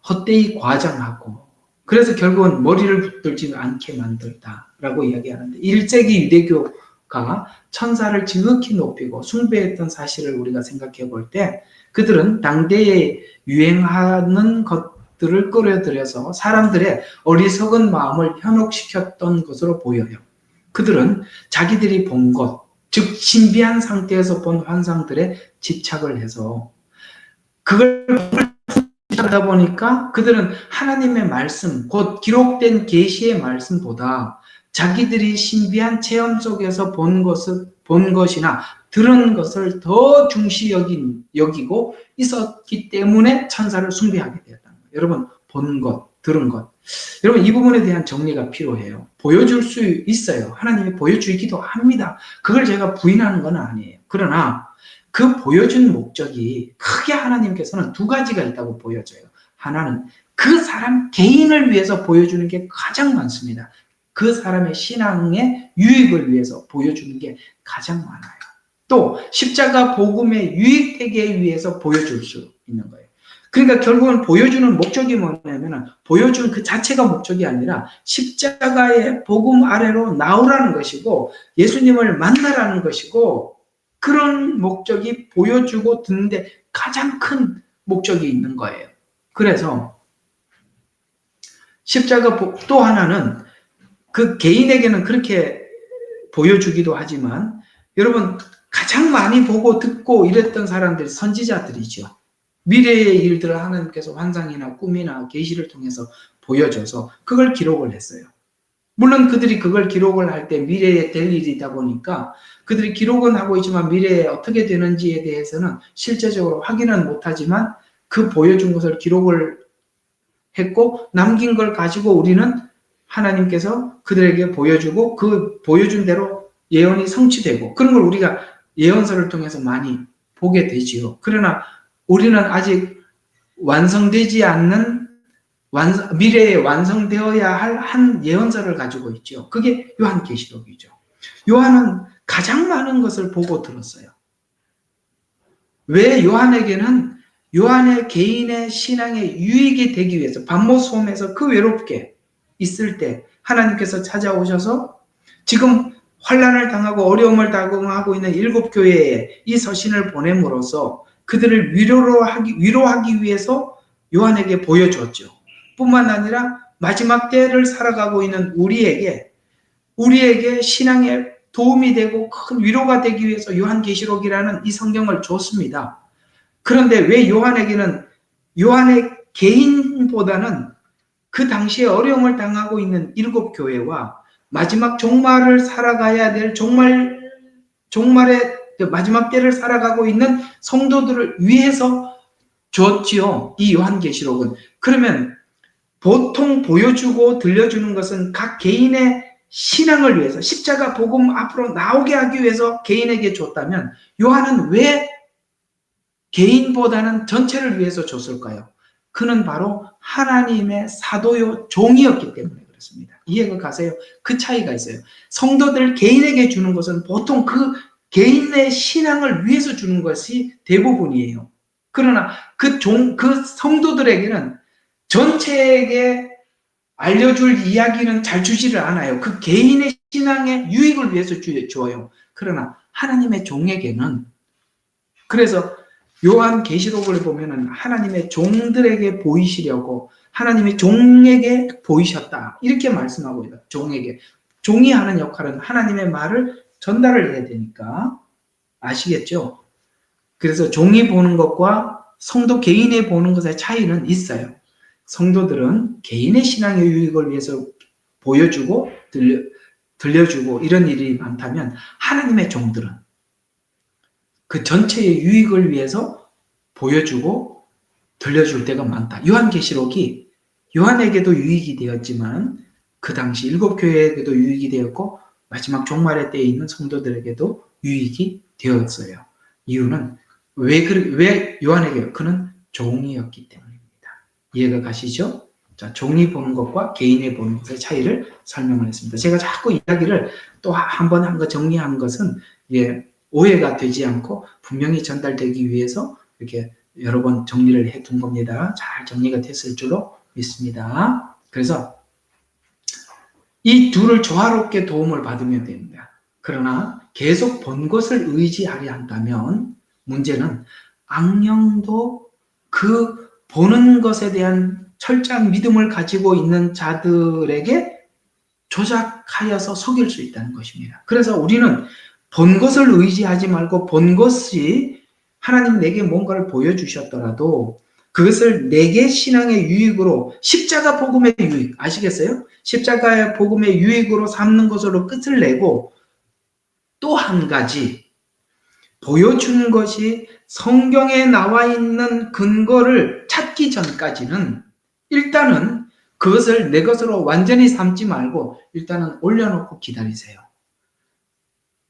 헛되이 과장하고 그래서 결국은 머리를 붙들지 않게 만들다라고 이야기하는데 1세기 유대교가 천사를 지극히 높이고 숭배했던 사실을 우리가 생각해 볼 때 그들은 당대에 유행하는 것들을 끌어들여서 사람들의 어리석은 마음을 현혹시켰던 것으로 보여요. 그들은 자기들이 본 것, 즉 신비한 상태에서 본 환상들에 집착을 해서 그걸 하다 보니까 그들은 하나님의 말씀, 곧 기록된 계시의 말씀보다 자기들이 신비한 체험 속에서 본 것이나 들은 것을 더 중시 여기고 있었기 때문에 천사를 숭배하게 되었다는 거예요. 여러분, 본 것, 들은 것. 여러분, 이 부분에 대한 정리가 필요해요. 보여줄 수 있어요. 하나님이 보여주기도 합니다. 그걸 제가 부인하는 건 아니에요. 그러나 그 보여준 목적이 크게 하나님께서는 두 가지가 있다고 보여져요. 하나는 그 사람 개인을 위해서 보여주는 게 가장 많습니다. 그 사람의 신앙의 유익을 위해서 보여주는 게 가장 많아요. 또 십자가 복음에 유익되게 위해서 보여줄 수 있는 거예요. 그러니까 결국은 보여주는 목적이 뭐냐면 보여주는 그 자체가 목적이 아니라 십자가의 복음 아래로 나오라는 것이고 예수님을 만나라는 것이고 그런 목적이 보여주고 듣는데 가장 큰 목적이 있는 거예요. 그래서 십자가 또 하나는 그 개인에게는 그렇게 보여주기도 하지만 여러분 가장 많이 보고 듣고 이랬던 사람들이 선지자들이죠. 미래의 일들을 하나님께서 환상이나 꿈이나 계시를 통해서 보여줘서 그걸 기록을 했어요. 물론 그들이 그걸 기록을 할 때 미래에 될 일이다 보니까 그들이 기록은 하고 있지만 미래에 어떻게 되는지에 대해서는 실제적으로 확인은 못하지만 그 보여준 것을 기록을 했고 남긴 걸 가지고 우리는 하나님께서 그들에게 보여주고 그 보여준 대로 예언이 성취되고 그런 걸 우리가 예언서를 통해서 많이 보게 되지요. 그러나 우리는 아직 완성되지 않는 미래에 완성되어야 할 한 예언서를 가지고 있죠. 그게 요한계시록이죠. 요한은 가장 많은 것을 보고 들었어요. 왜 요한의 개인의 신앙의 유익이 되기 위해서 반모섬에서 그 외롭게 있을 때 하나님께서 찾아오셔서 지금 환난을 당하고 어려움을 당하고 있는 7교회에 이 서신을 보냄으로써 그들을 위로하기 위해서 요한에게 보여줬죠. 뿐만 아니라 마지막 때를 살아가고 있는 우리에게 신앙에 도움이 되고 큰 위로가 되기 위해서 요한계시록이라는 이 성경을 줬습니다. 그런데 왜 요한의 개인보다는 그 당시에 어려움을 당하고 있는 7교회와 마지막 종말을 살아가야 될 종말의 마지막 때를 살아가고 있는 성도들을 위해서 줬지요. 이 요한계시록은. 그러면 보통 보여주고 들려주는 것은 각 개인의 신앙을 위해서 십자가 복음 앞으로 나오게 하기 위해서 개인에게 줬다면 요한은 왜 개인보다는 전체를 위해서 줬을까요? 그는 바로 하나님의 사도요 종이었기 때문에 그렇습니다. 이해가 가세요? 그 차이가 있어요. 성도들 개인에게 주는 것은 보통 그 개인의 신앙을 위해서 주는 것이 대부분이에요. 그러나 그 성도들에게는 전체에게 알려줄 이야기는 잘 주지를 않아요. 그 개인의 신앙의 유익을 위해서 줘요. 그러나 하나님의 종에게는 그래서 요한계시록을 보면은 하나님의 종들에게 보이시려고 하나님의 종에게 보이셨다. 이렇게 말씀하고 있다. 종에게. 종이 하는 역할은 하나님의 말을 전달을 해야 되니까 아시겠죠? 그래서 종이 보는 것과 성도 개인이 보는 것의 차이는 있어요. 성도들은 개인의 신앙의 유익을 위해서 보여주고 들려주고 이런 일이 많다면 하나님의 종들은 그 전체의 유익을 위해서 보여주고 들려줄 때가 많다. 요한계시록이 요한에게도 유익이 되었지만 그 당시 7교회에게도 유익이 되었고 마지막 종말의 때에 있는 성도들에게도 유익이 되었어요. 이유는 왜 요한에게? 그는 종이었기 때문입니다. 이해가 가시죠? 자, 종이 보는 것과 개인이 보는 것의 차이를 설명을 했습니다. 제가 자꾸 이야기를 또 한 번 한 거 정리한 것은 오해가 되지 않고 분명히 전달되기 위해서 이렇게 여러 번 정리를 해 둔 겁니다. 잘 정리가 됐을 줄로 믿습니다. 그래서 이 둘을 조화롭게 도움을 받으면 됩니다. 그러나 계속 본 것을 의지하려 한다면 문제는 악령도 그 보는 것에 대한 철저한 믿음을 가지고 있는 자들에게 조작하여서 속일 수 있다는 것입니다. 그래서 우리는 본 것을 의지하지 말고 본 것이 하나님 내게 뭔가를 보여주셨더라도 그것을 내게 신앙의 유익으로 십자가 복음의 유익 아시겠어요? 십자가의 복음의 유익으로 삼는 것으로 끝을 내고 또 한 가지 보여주는 것이 성경에 나와 있는 근거를 찾기 전까지는 일단은 그것을 내 것으로 완전히 삼지 말고 일단은 올려놓고 기다리세요.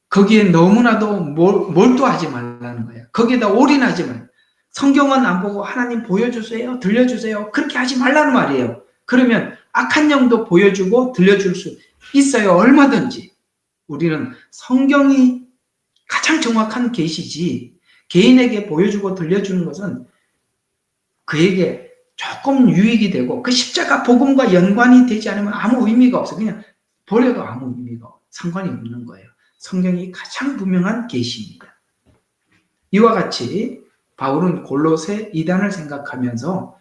거기에 너무나도 몰두하지 말라는 거예요. 거기에다 올인하지 말아요. 성경은 안 보고 하나님 보여주세요, 들려주세요. 그렇게 하지 말라는 말이에요. 그러면 악한 영도 보여주고 들려줄 수 있어요. 얼마든지. 우리는 성경이 가장 정확한 계시지 개인에게 보여주고 들려주는 것은 그에게 조금 유익이 되고 그 십자가 복음과 연관이 되지 않으면 아무 의미가 없어요. 그냥 버려도 아무 의미가 상관이 없는 거예요. 성경이 가장 분명한 계시입니다. 이와 같이 바울은 골로새 이단을 생각하면서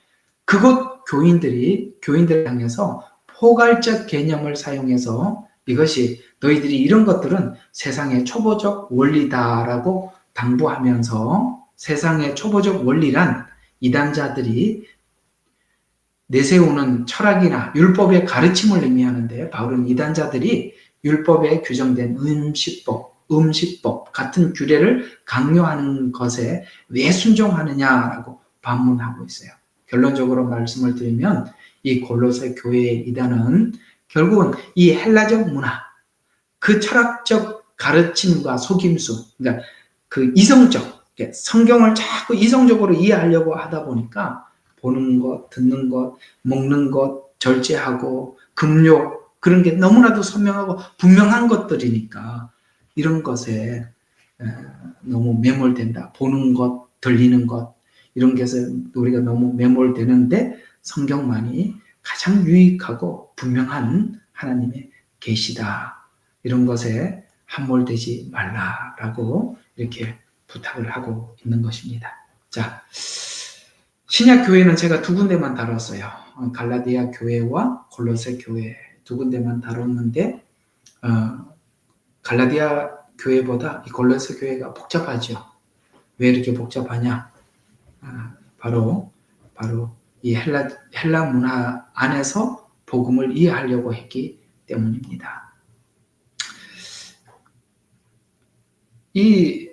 그곳 교인들을 향해서 포괄적 개념을 사용해서 이것이 너희들이 이런 것들은 세상의 초보적 원리다라고 당부하면서 세상의 초보적 원리란 이단자들이 내세우는 철학이나 율법의 가르침을 의미하는데 바울은 이단자들이 율법에 규정된 음식법 같은 규례를 강요하는 것에 왜 순종하느냐라고 반문하고 있어요. 결론적으로 말씀을 드리면 이 골로새 교회의 이단은 결국은 이 헬라적 문화, 그 철학적 가르침과 속임수, 그러니까 그 이성적, 성경을 자꾸 이성적으로 이해하려고 하다 보니까 보는 것, 듣는 것, 먹는 것, 절제하고 금욕 그런 게 너무나도 선명하고 분명한 것들이니까 이런 것에 너무 매몰된다. 보는 것, 들리는 것 이런 것에 우리가 너무 매몰되는데 성경만이 가장 유익하고 분명한 하나님의 계시다. 이런 것에 함몰되지 말라라고 이렇게 부탁을 하고 있는 것입니다. 자, 신약 교회는 제가 두 군데만 다뤘어요. 갈라디아 교회와 골로새 교회 두 군데만 다뤘는데 갈라디아 교회보다 이 골로새 교회가 복잡하죠. 왜 이렇게 복잡하냐? 바로 이 헬라 문화 안에서 복음을 이해하려고 했기 때문입니다. 이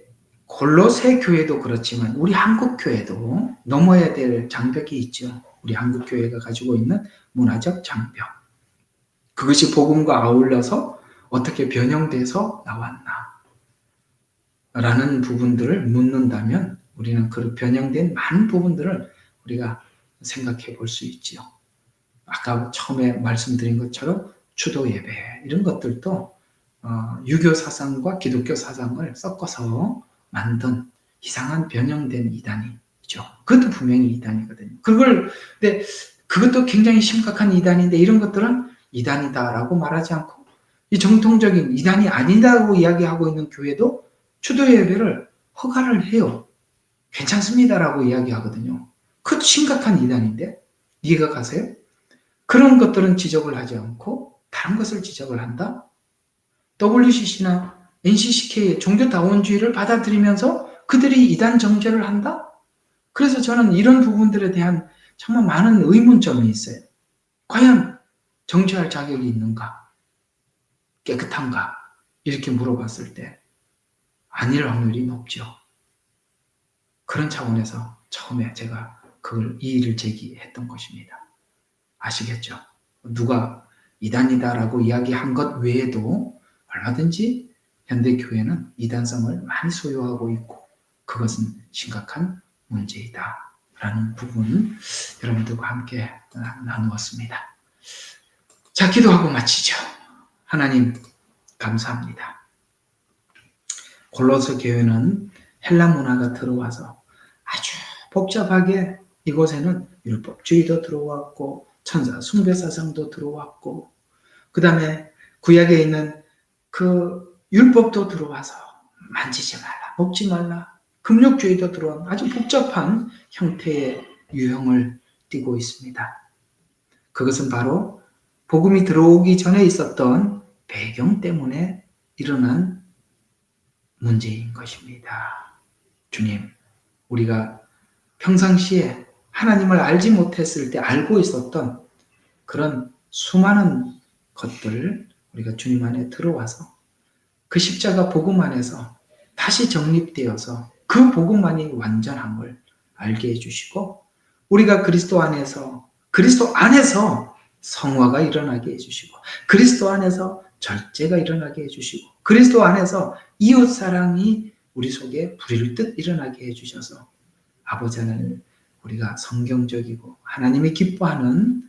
골로새 교회도 그렇지만 우리 한국 교회도 넘어야 될 장벽이 있죠. 우리 한국 교회가 가지고 있는 문화적 장벽. 그것이 복음과 아울러서 어떻게 변형돼서 나왔나? 라는 부분들을 묻는다면 우리는 그 변형된 많은 부분들을 우리가 생각해 볼 수 있지요. 아까 처음에 말씀드린 것처럼 추도 예배 이런 것들도 유교 사상과 기독교 사상을 섞어서 만든 이상한 변형된 이단이죠. 그것도 분명히 이단이거든요. 근데 그것도 굉장히 심각한 이단인데 이런 것들은 이단이다라고 말하지 않고 이 정통적인 이단이 아니다라고 이야기하고 있는 교회도 추도 예배를 허가를 해요. 괜찮습니다라고 이야기하거든요. 그것도 심각한 이단인데 이해가 가세요? 그런 것들은 지적을 하지 않고 다른 것을 지적을 한다? WCC나 NCCK의 종교다원주의를 받아들이면서 그들이 이단 정죄를 한다? 그래서 저는 이런 부분들에 대한 정말 많은 의문점이 있어요. 과연 정죄할 자격이 있는가? 깨끗한가? 이렇게 물어봤을 때 아닐 확률이 높죠. 그런 차원에서 처음에 제가 그걸 이의를 제기했던 것입니다. 아시겠죠? 누가 이단이다라고 이야기한 것 외에도 얼마든지 현대교회는 이단성을 많이 소유하고 있고 그것은 심각한 문제이다 라는 부분 여러분들과 함께 나누었습니다. 자, 기도하고 마치죠. 하나님 감사합니다. 골로새 교회는 헬라 문화가 들어와서 아주 복잡하게 이곳에는 율법주의도 들어왔고 천사 숭배 사상도 들어왔고 그 다음에 구약에 있는 그 율법도 들어와서 만지지 말라, 먹지 말라, 금욕주의도 들어온 아주 복잡한 형태의 유형을 띠고 있습니다. 그것은 바로 복음이 들어오기 전에 있었던 배경 때문에 일어난 문제인 것입니다. 주님, 우리가 평상시에 하나님을 알지 못했을 때 알고 있었던 그런 수많은 것들을 우리가 주님 안에 들어와서 그 십자가 복음 안에서 다시 정립되어서 그 복음만이 완전함을 알게 해주시고 우리가 그리스도 안에서 성화가 일어나게 해주시고 그리스도 안에서 절제가 일어나게 해주시고 그리스도 안에서 이웃사랑이 우리 속에 불일 듯 일어나게 해주셔서 아버지 하나님 우리가 성경적이고 하나님이 기뻐하는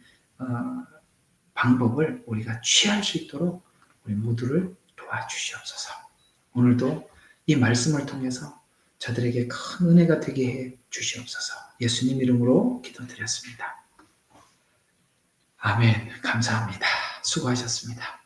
방법을 우리가 취할 수 있도록 우리 모두를 도와주시옵소서. 오늘도 이 말씀을 통해서 저들에게 큰 은혜가 되게 해 주시옵소서. 예수님 이름으로 기도드렸습니다. 아멘. 감사합니다. 수고하셨습니다.